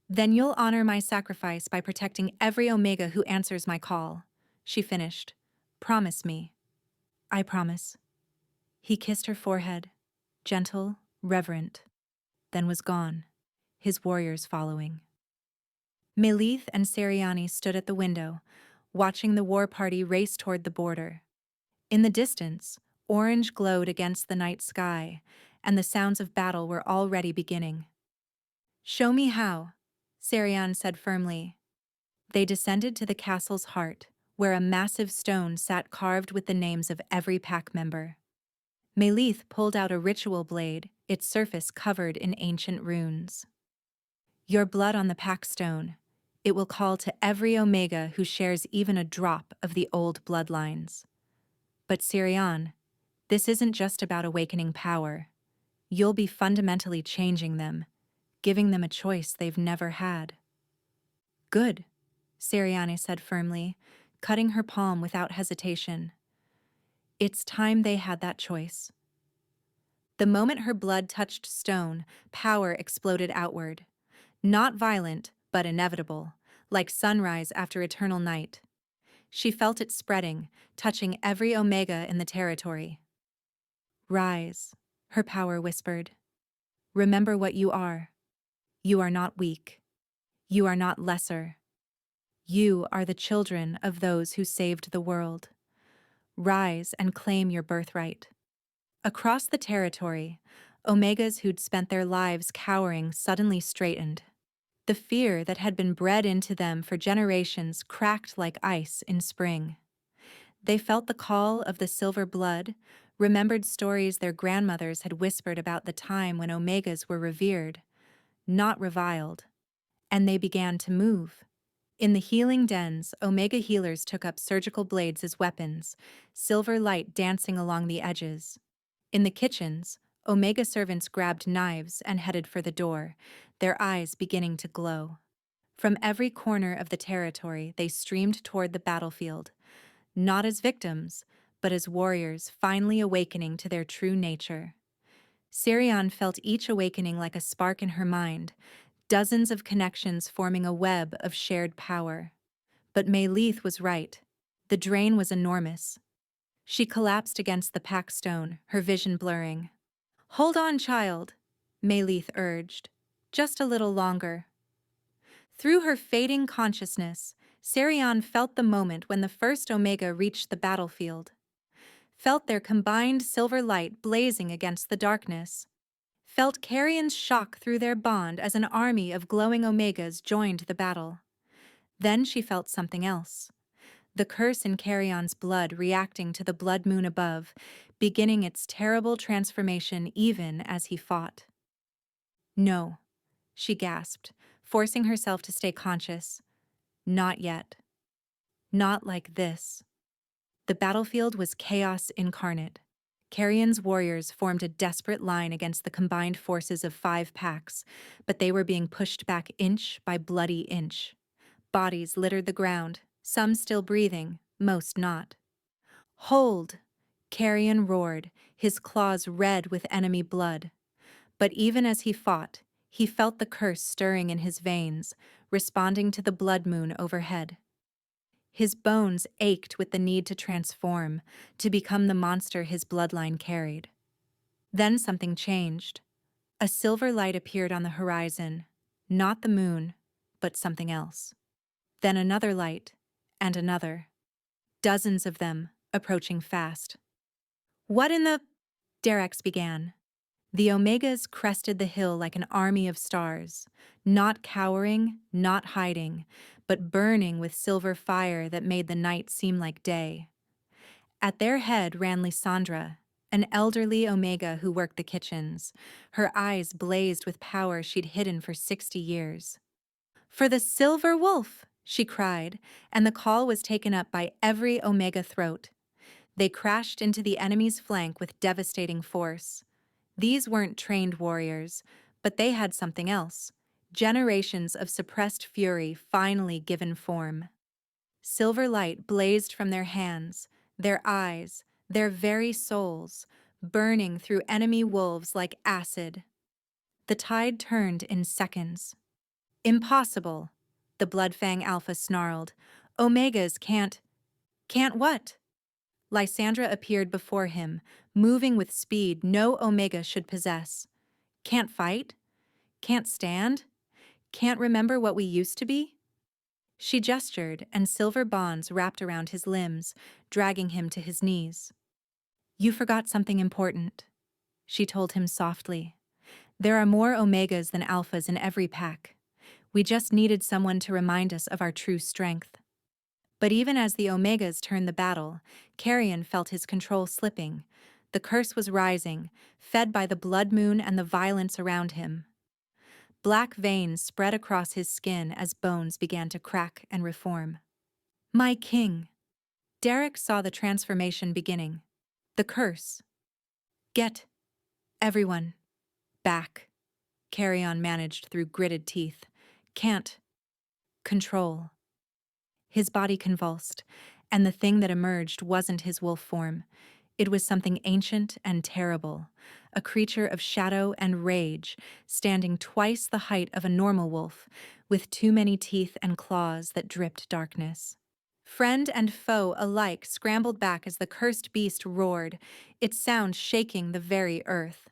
then you'll honor my sacrifice by protecting every Omega who answers my call, she finished. Promise me. I promise. He kissed her forehead, gentle, reverent, then was gone, his warriors following. Mayleith and Sariani stood at the window, watching the war party race toward the border. In the distance, orange glowed against the night sky, and the sounds of battle were already beginning. Show me how, Sarian said firmly. They descended to the castle's heart, where a massive stone sat carved with the names of every pack member. Mayleith pulled out a ritual blade, its surface covered in ancient runes. Your blood on the pack stone. It will call to every Omega who shares even a drop of the old bloodlines. But Sirian, this isn't just about awakening power. You'll be fundamentally changing them, giving them a choice they've never had. Good, Siriane said firmly, cutting her palm without hesitation. It's time they had that choice. The moment her blood touched stone, power exploded outward. Not violent, but inevitable, like sunrise after eternal night. She felt it spreading, touching every Omega in the territory. Rise, her power whispered. Remember what you are. You are not weak. You are not lesser. You are the children of those who saved the world. Rise and claim your birthright. Across the territory, Omegas who'd spent their lives cowering suddenly straightened. The fear that had been bred into them for generations cracked like ice in spring. They felt the call of the silver blood, remembered stories their grandmothers had whispered about the time when Omegas were revered, not reviled, and they began to move. In the healing dens, Omega healers took up surgical blades as weapons, silver light dancing along the edges. In the kitchens, Omega servants grabbed knives and headed for the door, their eyes beginning to glow. From every corner of the territory, they streamed toward the battlefield, not as victims, but as warriors finally awakening to their true nature. Sirian felt each awakening like a spark in her mind, dozens of connections forming a web of shared power. But Mayleith was right. The drain was enormous. She collapsed against the pack stone, her vision blurring. Hold on, child, Mayleith urged. Just a little longer. Through her fading consciousness, Sirian felt the moment when the first Omega reached the battlefield. Felt their combined silver light blazing against the darkness. Felt Carrion's shock through their bond as an army of glowing Omegas joined the battle. Then she felt something else. The curse in Carrion's blood reacting to the blood moon above, beginning its terrible transformation even as he fought. No, she gasped, forcing herself to stay conscious. Not yet. Not like this. The battlefield was chaos incarnate. Carrion's warriors formed a desperate line against the combined forces of 5 packs, but they were being pushed back inch by bloody inch. Bodies littered the ground, some still breathing, most not. Hold! Carrion roared, his claws red with enemy blood. But even as he fought, he felt the curse stirring in his veins, responding to the blood moon overhead. His bones ached with the need to transform, to become the monster his bloodline carried. Then something changed. A silver light appeared on the horizon, not the moon, but something else. Then another light, and another. Dozens of them, approaching fast. What in the... Derex began. The Omegas crested the hill like an army of stars, not cowering, not hiding, but burning with silver fire that made the night seem like day. At their head ran Lysandra, an elderly Omega who worked the kitchens. Her eyes blazed with power she'd hidden for 60 years. For the Silver Wolf, she cried, and the call was taken up by every Omega throat. They crashed into the enemy's flank with devastating force. These weren't trained warriors, but they had something else. Generations of suppressed fury finally given form. Silver light blazed from their hands, their eyes, their very souls, burning through enemy wolves like acid. The tide turned in seconds. Impossible, the Bloodfang Alpha snarled. Omegas can't... Can't what? Lysandra appeared before him, moving with speed no Omega should possess. Can't fight? Can't stand? Can't remember what we used to be? She gestured, and silver bonds wrapped around his limbs, dragging him to his knees. You forgot something important, she told him softly. There are more Omegas than Alphas in every pack. We just needed someone to remind us of our true strength. But even as the Omegas turned the battle, Carrion felt his control slipping. The curse was rising, fed by the blood moon and the violence around him. Black veins spread across his skin as bones began to crack and reform. My king! Derek saw the transformation beginning. The curse. Get everyone back, Carrion managed through gritted teeth. Can't control. His body convulsed, and the thing that emerged wasn't his wolf form. It was something ancient and terrible, a creature of shadow and rage, standing twice the height of a normal wolf, with too many teeth and claws that dripped darkness. Friend and foe alike scrambled back as the cursed beast roared, its sound shaking the very earth.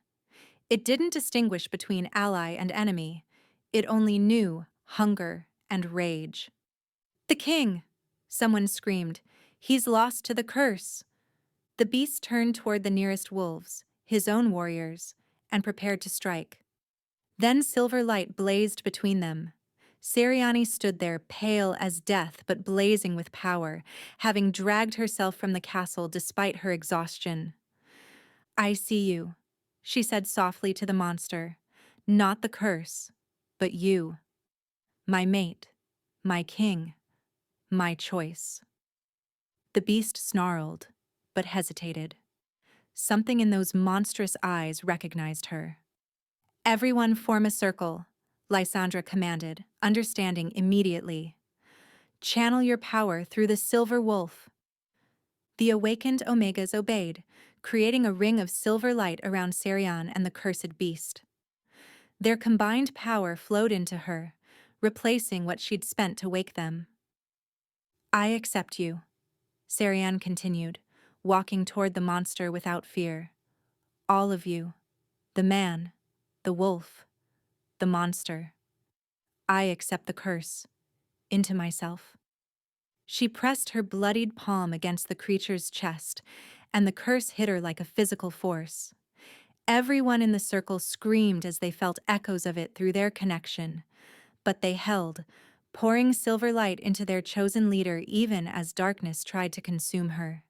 It didn't distinguish between ally and enemy. It only knew hunger and rage. The king! Someone screamed. He's lost to the curse. The beast turned toward the nearest wolves, his own warriors, and prepared to strike. Then silver light blazed between them. Seriani stood there, pale as death but blazing with power, having dragged herself from the castle despite her exhaustion. I see you, she said softly to the monster. Not the curse, but you. My mate, my king, my choice. The beast snarled, but hesitated. Something in those monstrous eyes recognized her. Everyone form a circle, Lysandra commanded, understanding immediately. Channel your power through the silver wolf. The awakened Omegas obeyed, creating a ring of silver light around Serion and the cursed beast. Their combined power flowed into her, replacing what she'd spent to wake them. I accept you, Serion continued, walking toward the monster without fear. All of you. The man, the wolf, the monster. I accept the curse. Into myself. She pressed her bloodied palm against the creature's chest, and the curse hit her like a physical force. Everyone in the circle screamed as they felt echoes of it through their connection, but they held, pouring silver light into their chosen leader even as darkness tried to consume her.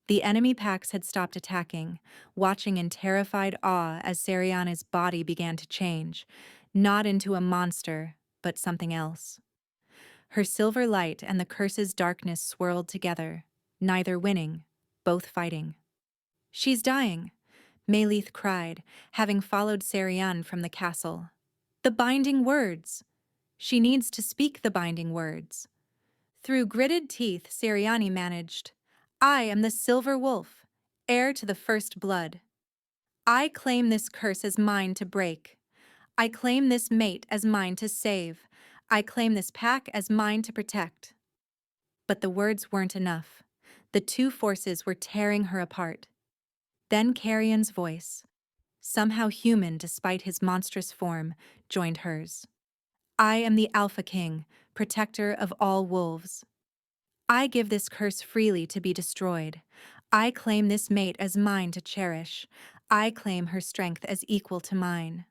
The enemy packs had stopped attacking, watching in terrified awe as Seriana's body began to change, not into a monster, but something else. Her silver light and the curse's darkness swirled together, neither winning, both fighting. She's dying, Mayleith cried, having followed Serian from the castle. The binding words! She needs to speak the binding words. Through gritted teeth, Seriani managed. I am the silver wolf, heir to the first blood. I claim this curse as mine to break. I claim this mate as mine to save. I claim this pack as mine to protect. But the words weren't enough. The two forces were tearing her apart. Then Carrion's voice, somehow human despite his monstrous form, joined hers. I am the Alpha King, protector of all wolves. I give this curse freely to be destroyed. I claim this mate as mine to cherish. I claim her strength as equal to mine.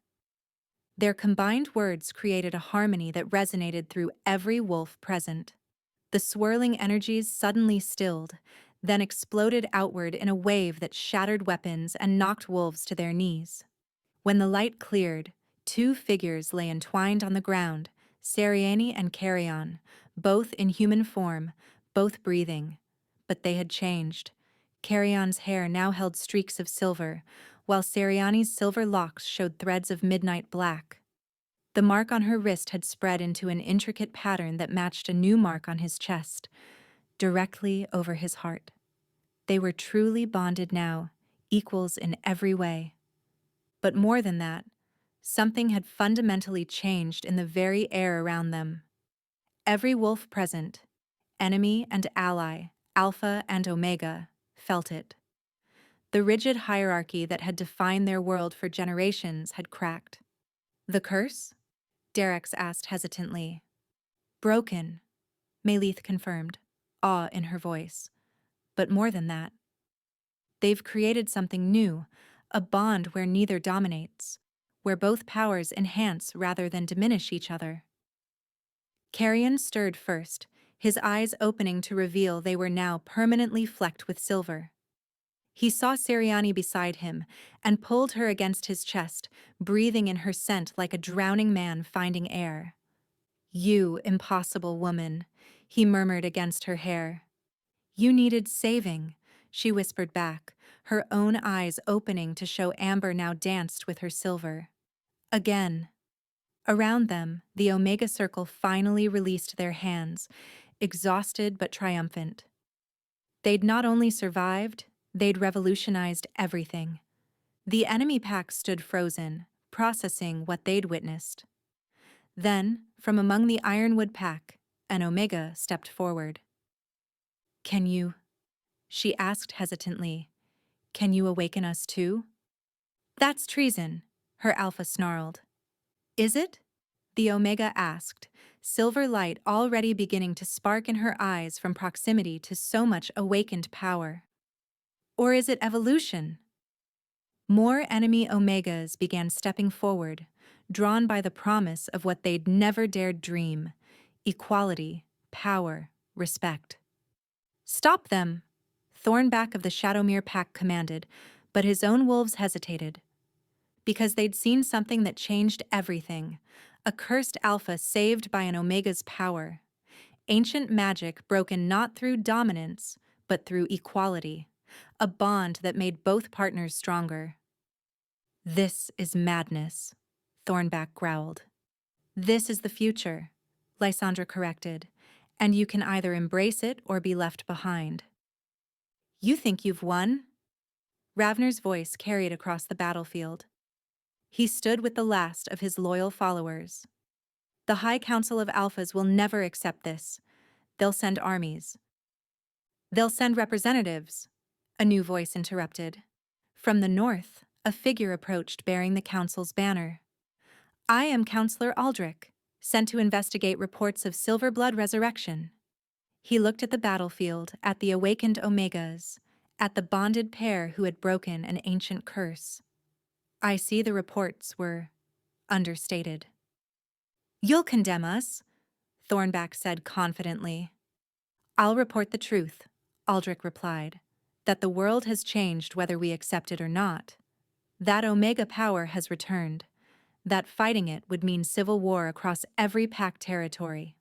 Their combined words created a harmony that resonated through every wolf present. The swirling energies suddenly stilled, then exploded outward in a wave that shattered weapons and knocked wolves to their knees. When the light cleared, two figures lay entwined on the ground, Seriani and Carrion, both in human form, both breathing. But they had changed. Carrion's hair now held streaks of silver, while Seriani's silver locks showed threads of midnight black. The mark on her wrist had spread into an intricate pattern that matched a new mark on his chest, directly over his heart. They were truly bonded now, equals in every way. But more than that, something had fundamentally changed in the very air around them. Every wolf present, enemy and ally, Alpha and Omega, felt it. The rigid hierarchy that had defined their world for generations had cracked. The curse? Derex asked hesitantly. Broken, Mayleith confirmed, awe in her voice. But more than that. They've created something new, a bond where neither dominates, where both powers enhance rather than diminish each other. Carrion stirred first, his eyes opening to reveal they were now permanently flecked with silver. He saw Seriani beside him and pulled her against his chest, breathing in her scent like a drowning man finding air. "You impossible woman," he murmured against her hair. "You needed saving," she whispered back, her own eyes opening to show amber now danced with her silver. Again. Around them, the Omega Circle finally released their hands, exhausted but triumphant. They'd not only survived, they'd revolutionized everything. The enemy pack stood frozen, processing what they'd witnessed. Then, from among the Ironwood pack, an Omega stepped forward. "Can you?" she asked hesitantly. "Can you awaken us too?" "That's treason," her Alpha snarled. "Is it?" the Omega asked, silver light already beginning to spark in her eyes from proximity to so much awakened power. "Or is it evolution?" More enemy Omegas began stepping forward, drawn by the promise of what they'd never dared dream: equality, power, respect. "Stop them!" Thornback of the Shadowmere pack commanded, but his own wolves hesitated. Because they'd seen something that changed everything: a cursed Alpha saved by an Omega's power. Ancient magic broken not through dominance, but through equality, a bond that made both partners stronger. "This is madness," Thornback growled. "This is the future," Lysandra corrected, "and you can either embrace it or be left behind." "You think you've won?" Ravner's voice carried across the battlefield. He stood with the last of his loyal followers. "The High Council of Alphas will never accept this. They'll send armies. They'll send representatives," a new voice interrupted. From the north, a figure approached bearing the council's banner. "I am Counselor Aldrich, sent to investigate reports of Silverblood resurrection." He looked at the battlefield, at the awakened Omegas, at the bonded pair who had broken an ancient curse. "I see the reports were understated." "You'll condemn us," Thornback said confidently. "I'll report the truth," Aldrich replied, "that the world has changed whether we accept it or not. That Omega power has returned. That fighting it would mean civil war across every pack territory."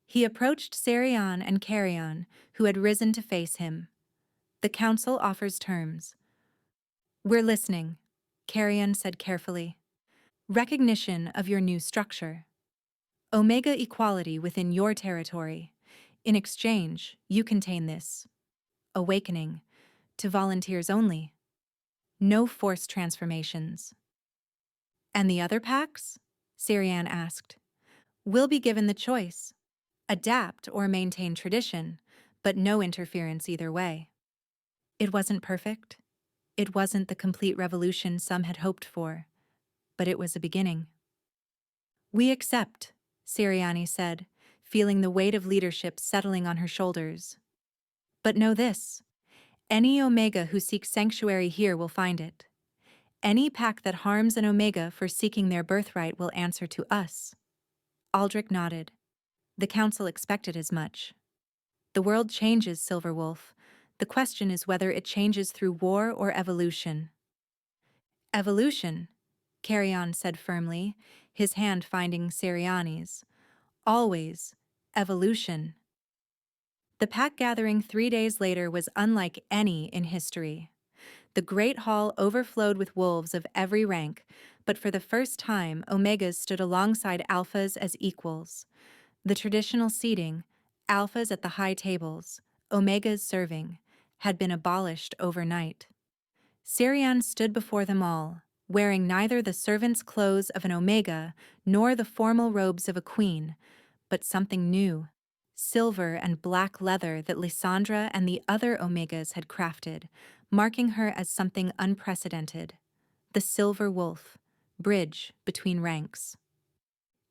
He approached Serian and Carrion, who had risen to face him. "The council offers terms." "We're listening," Carrion said carefully. "Recognition of your new structure. Omega equality within your territory. In exchange, you contain this awakening to volunteers only. No forced transformations." "And the other packs?" Serian asked. "We'll be given the choice. Adapt or maintain tradition, but no interference either way." It wasn't perfect. It wasn't the complete revolution some had hoped for, but it was a beginning. "We accept," Seriani said, feeling the weight of leadership settling on her shoulders. "But know this: any Omega who seeks sanctuary here will find it. Any pack that harms an Omega for seeking their birthright will answer to us." Aldrich nodded. The council expected as much. "The world changes, Silverwolf. The question is whether it changes through war or evolution." "Evolution," Carrion said firmly, his hand finding Seriani's. "Always evolution." The pack gathering 3 days later was unlike any in history. The Great Hall overflowed with wolves of every rank, but for the first time, Omegas stood alongside Alphas as equals. The traditional seating, Alphas at the high tables, Omegas serving, had been abolished overnight. Serian stood before them all, wearing neither the servant's clothes of an Omega nor the formal robes of a queen, but something new: silver and black leather that Lysandra and the other Omegas had crafted, marking her as something unprecedented. The Silver Wolf, bridge between ranks.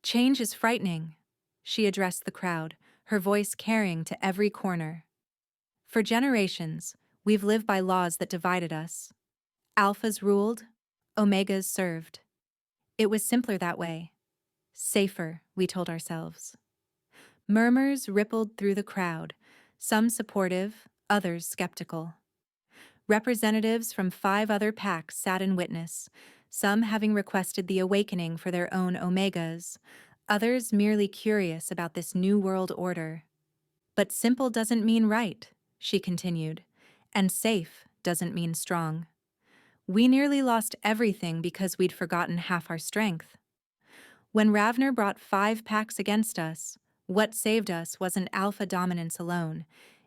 "Change is frightening," she addressed the crowd, her voice carrying to every corner. "For generations, we've lived by laws that divided us. Alphas ruled, Omegas served. It was simpler that way. Safer, we told ourselves." Murmurs rippled through the crowd, some supportive, others skeptical. Representatives from 5 other packs sat in witness, some having requested the awakening for their own Omegas, others merely curious about this new world order. But simple doesn't mean right, she continued, and safe doesn't mean strong. We nearly lost everything because we'd forgotten half our strength. When Ravner brought 5 packs against us, what saved us wasn't alpha dominance alone.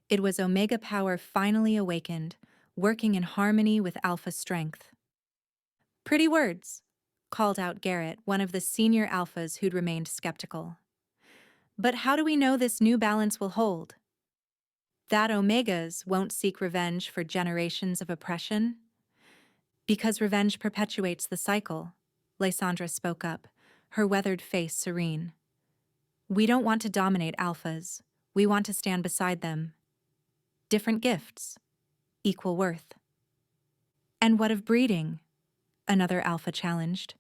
It was Omega power finally awakened, working in harmony with alpha strength. Pretty words, called out Garrett, one of the senior alphas who'd remained skeptical. But how do we know this new balance will hold? That Omegas won't seek revenge for generations of oppression? Because revenge perpetuates the cycle, Lysandra spoke up, her weathered face serene. We don't want to dominate alphas. We want to stand beside them. Different gifts, equal worth. And what of breeding? Another alpha challenged.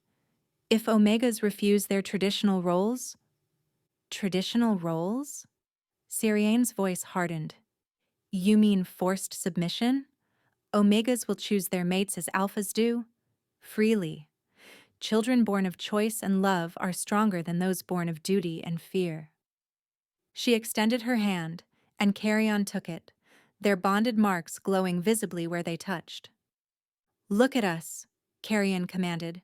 If Omegas refuse their traditional roles? Traditional roles? Syriane's voice hardened. You mean forced submission? Omegas will choose their mates as alphas do? Freely. Children born of choice and love are stronger than those born of duty and fear. She extended her hand, and Carrion took it, their bonded marks glowing visibly where they touched. Look at us, Carrion commanded.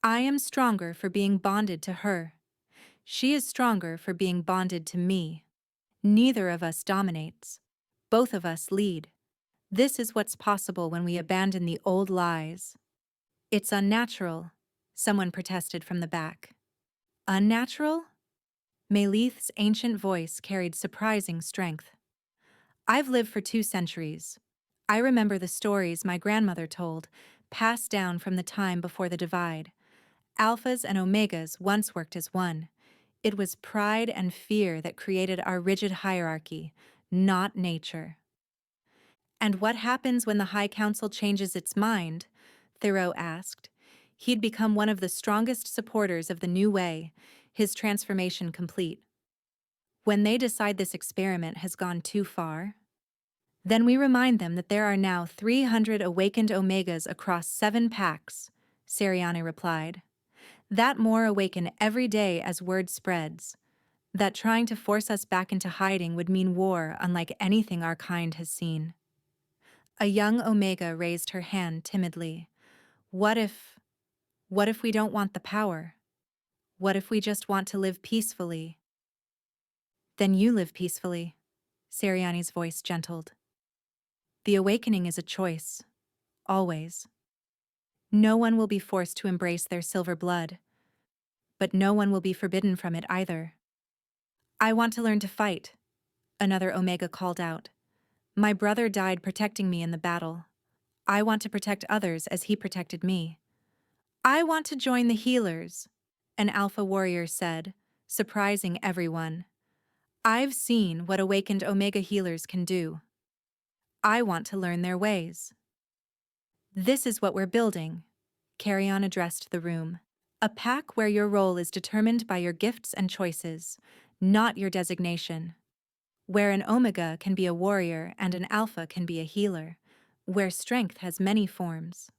I am stronger for being bonded to her. She is stronger for being bonded to me. Neither of us dominates. Both of us lead. This is what's possible when we abandon the old lies. It's unnatural, someone protested from the back. Unnatural? Melith's ancient voice carried surprising strength. I've lived for 2 centuries. I remember the stories my grandmother told, passed down from the time before the divide. Alphas and Omegas once worked as one. It was pride and fear that created our rigid hierarchy, not nature. And what happens when the High Council changes its mind? Thoreau asked. He'd become one of the strongest supporters of the new way, his transformation complete. When they decide this experiment has gone too far, then we remind them that there are now 300 awakened Omegas across 7 packs, Seriane replied. That more awaken every day as word spreads. That trying to force us back into hiding would mean war unlike anything our kind has seen. A young Omega raised her hand timidly. What if we don't want the power? What if we just want to live peacefully? Then you live peacefully, Seriane's voice gentled. The awakening is a choice, always. No one will be forced to embrace their silver blood, but no one will be forbidden from it either. I want to learn to fight, another Omega called out. My brother died protecting me in the battle. I want to protect others as he protected me. I want to join the healers, an alpha warrior said, surprising everyone. I've seen what awakened Omega healers can do. I want to learn their ways. This is what we're building, Carrion addressed the room. A pack where your role is determined by your gifts and choices, not your designation. Where an Omega can be a warrior and an Alpha can be a healer. Where strength has many forms.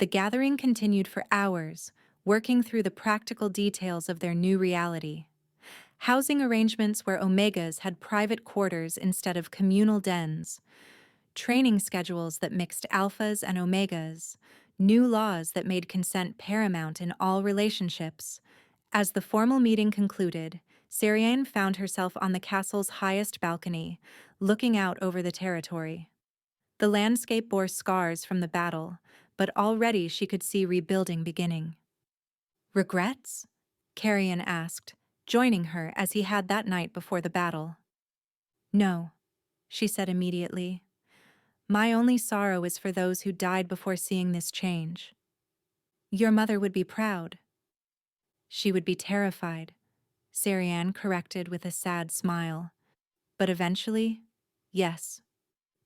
The gathering continued for hours, working through the practical details of their new reality. Housing arrangements where Omegas had private quarters instead of communal dens. Training schedules that mixed Alphas and Omegas. New laws that made consent paramount in all relationships. As the formal meeting concluded, Seriane found herself on the castle's highest balcony, looking out over the territory. The landscape bore scars from the battle, but already she could see rebuilding beginning. Regrets? Carrion asked, joining her as he had that night before the battle. No, she said immediately. My only sorrow is for those who died before seeing this change. Your mother would be proud. She would be terrified, Seriane corrected with a sad smile. But eventually, yes,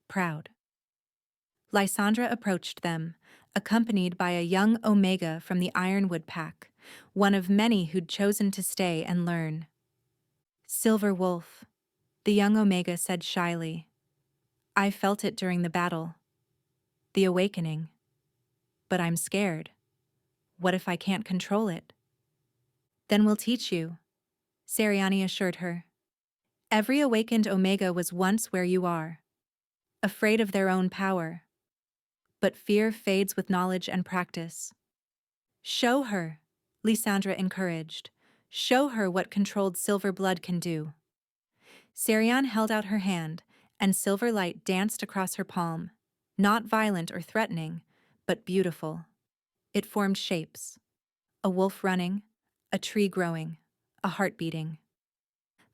proud. Lysandra approached them, accompanied by a young Omega from the Ironwood pack, one of many who'd chosen to stay and learn. Silver Wolf, the young Omega said shyly. I felt it during the battle. The awakening. But I'm scared. What if I can't control it? Then we'll teach you, Seriani assured her. Every awakened Omega was once where you are, afraid of their own power. But fear fades with knowledge and practice. Show her, Lysandra encouraged. Show her what controlled silver blood can do. Serian held out her hand, and silver light danced across her palm, not violent or threatening, but beautiful. It formed shapes. A wolf running, a tree growing, a heart beating.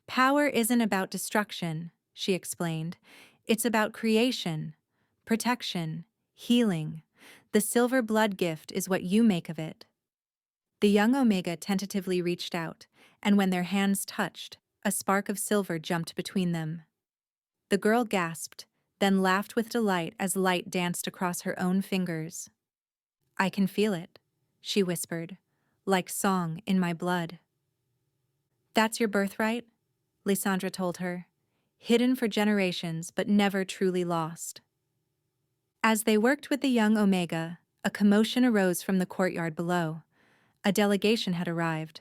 Power isn't about destruction, she explained. It's about creation, protection, healing. The silver blood gift is what you make of it. The young Omega tentatively reached out, and when their hands touched, a spark of silver jumped between them. The girl gasped, then laughed with delight as light danced across her own fingers. I can feel it, she whispered, like song in my blood. That's your birthright, Lysandra told her, hidden for generations but never truly lost. As they worked with the young Omega, a commotion arose from the courtyard below. A delegation had arrived,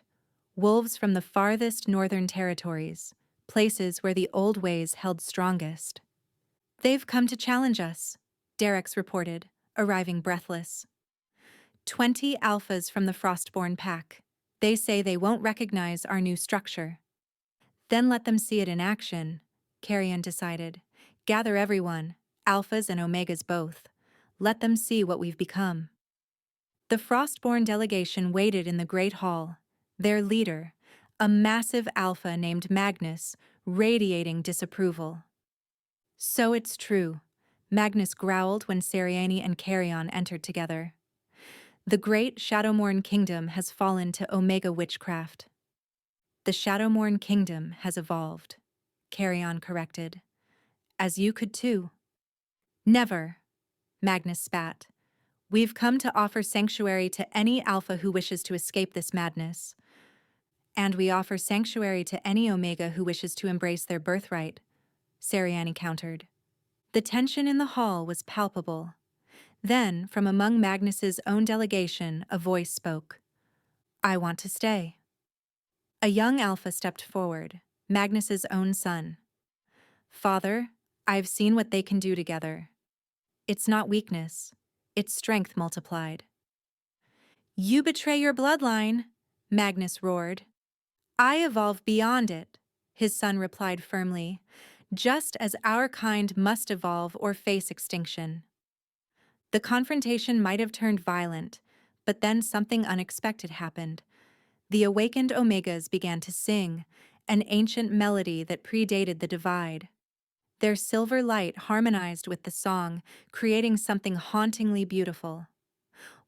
wolves from the farthest northern territories, places where the old ways held strongest. They've come to challenge us, Derek's reported, arriving breathless. 20 alphas from the Frostborn pack. They say they won't recognize our new structure. Then let them see it in action, Carrion decided. Gather everyone, alphas and omegas both. Let them see what we've become. The Frostborn delegation waited in the Great Hall. Their leader, a massive alpha named Magnus, radiating disapproval. So it's true, Magnus growled when Seriani and Carrion entered together. The great Shadowmourne Kingdom has fallen to Omega witchcraft. The Shadowmourne Kingdom has evolved, Carrion corrected. As you could too. Never, Magnus spat. We've come to offer sanctuary to any alpha who wishes to escape this madness. And we offer sanctuary to any Omega who wishes to embrace their birthright, Seriani countered. The tension in the hall was palpable. Then, from among Magnus's own delegation, a voice spoke. I want to stay. A young alpha stepped forward, Magnus's own son. Father, I've seen what they can do together. It's not weakness, it's strength multiplied. You betray your bloodline, Magnus roared. I evolve beyond it, his son replied firmly, just as our kind must evolve or face extinction. The confrontation might have turned violent, but then something unexpected happened. The awakened Omegas began to sing, an ancient melody that predated the divide. Their silver light harmonized with the song, creating something hauntingly beautiful.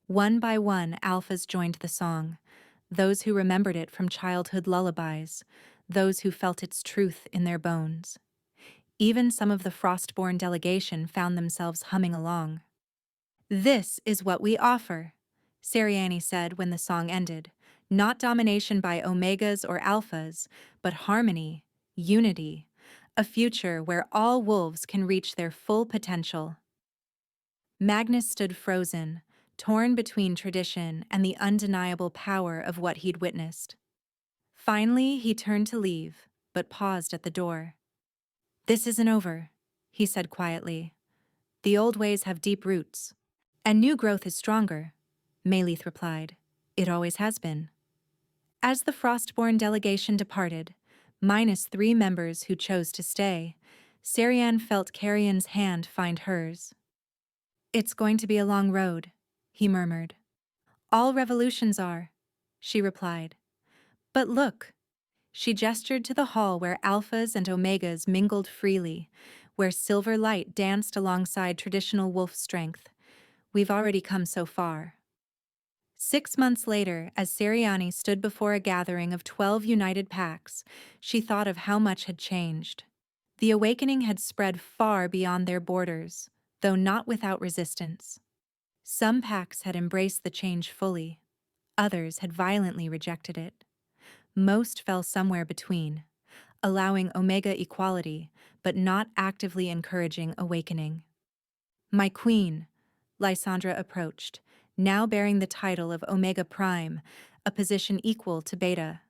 One by one, alphas joined the song, those who remembered it from childhood lullabies, those who felt its truth in their bones. Even some of the Frostborn delegation found themselves humming along. This is what we offer, Seriani said when the song ended. Not domination by omegas or alphas, but harmony, unity, a future where all wolves can reach their full potential. Magnus stood frozen, torn between tradition and the undeniable power of what he'd witnessed. Finally, he turned to leave, but paused at the door. This isn't over, he said quietly. The old ways have deep roots. And new growth is stronger, Mayleith replied. It always has been. As the Frostborn delegation departed, minus 3 members who chose to stay, Serian felt Carrion's hand find hers. It's going to be a long road, he murmured. All revolutions are, she replied. But look, she gestured to the hall where alphas and omegas mingled freely, where silver light danced alongside traditional wolf strength. We've already come so far. 6 months later, as Seriani stood before a gathering of 12 united packs, she thought of how much had changed. The awakening had spread far beyond their borders, though not without resistance. Some packs had embraced the change fully. Others had violently rejected it. Most fell somewhere between, allowing Omega equality, but not actively encouraging awakening. My queen, Lysandra approached, now bearing the title of Omega Prime, a position equal to Beta.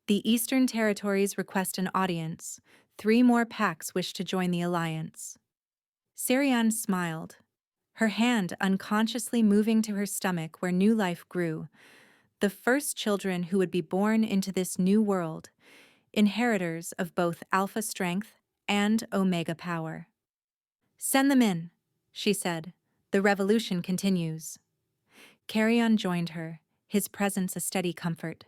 The Eastern Territories request an audience. 3 more packs wish to join the alliance. Sarian smiled, her hand unconsciously moving to her stomach where new life grew, the first children who would be born into this new world, inheritors of both alpha strength and omega power. Send them in, she said. The revolution continues. Carrion joined her, his presence a steady comfort.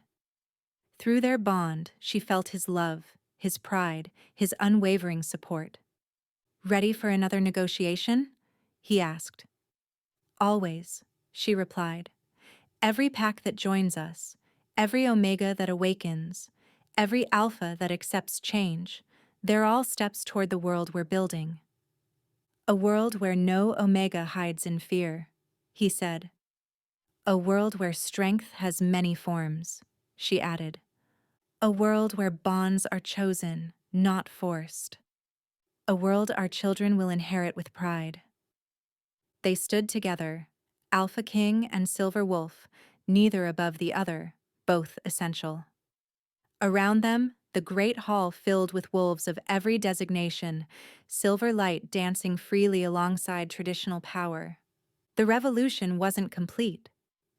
Through their bond, she felt his love, his pride, his unwavering support. Ready for another negotiation? He asked. Always, she replied. Every pack that joins us, every omega that awakens, every alpha that accepts change, they're all steps toward the world we're building. A world where no omega hides in fear, he said. A world where strength has many forms, she added. A world where bonds are chosen, not forced. A world our children will inherit with pride. They stood together, Alpha King and Silver Wolf, neither above the other, both essential. Around them, the great hall filled with wolves of every designation, silver light dancing freely alongside traditional power. The revolution wasn't complete,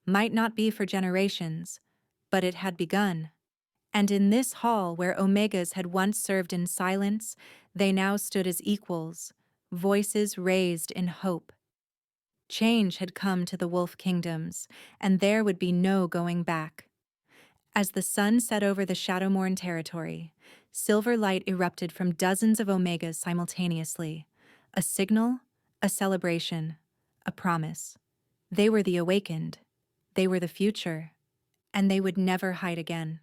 might not be for generations, but it had begun. And in this hall where Omegas had once served in silence, they now stood as equals, voices raised in hope. Change had come to the wolf kingdoms, and there would be no going back. As the sun set over the Shadowmourne territory, silver light erupted from dozens of Omegas simultaneously. A signal, a celebration, a promise. They were the awakened. They were the future. And they would never hide again.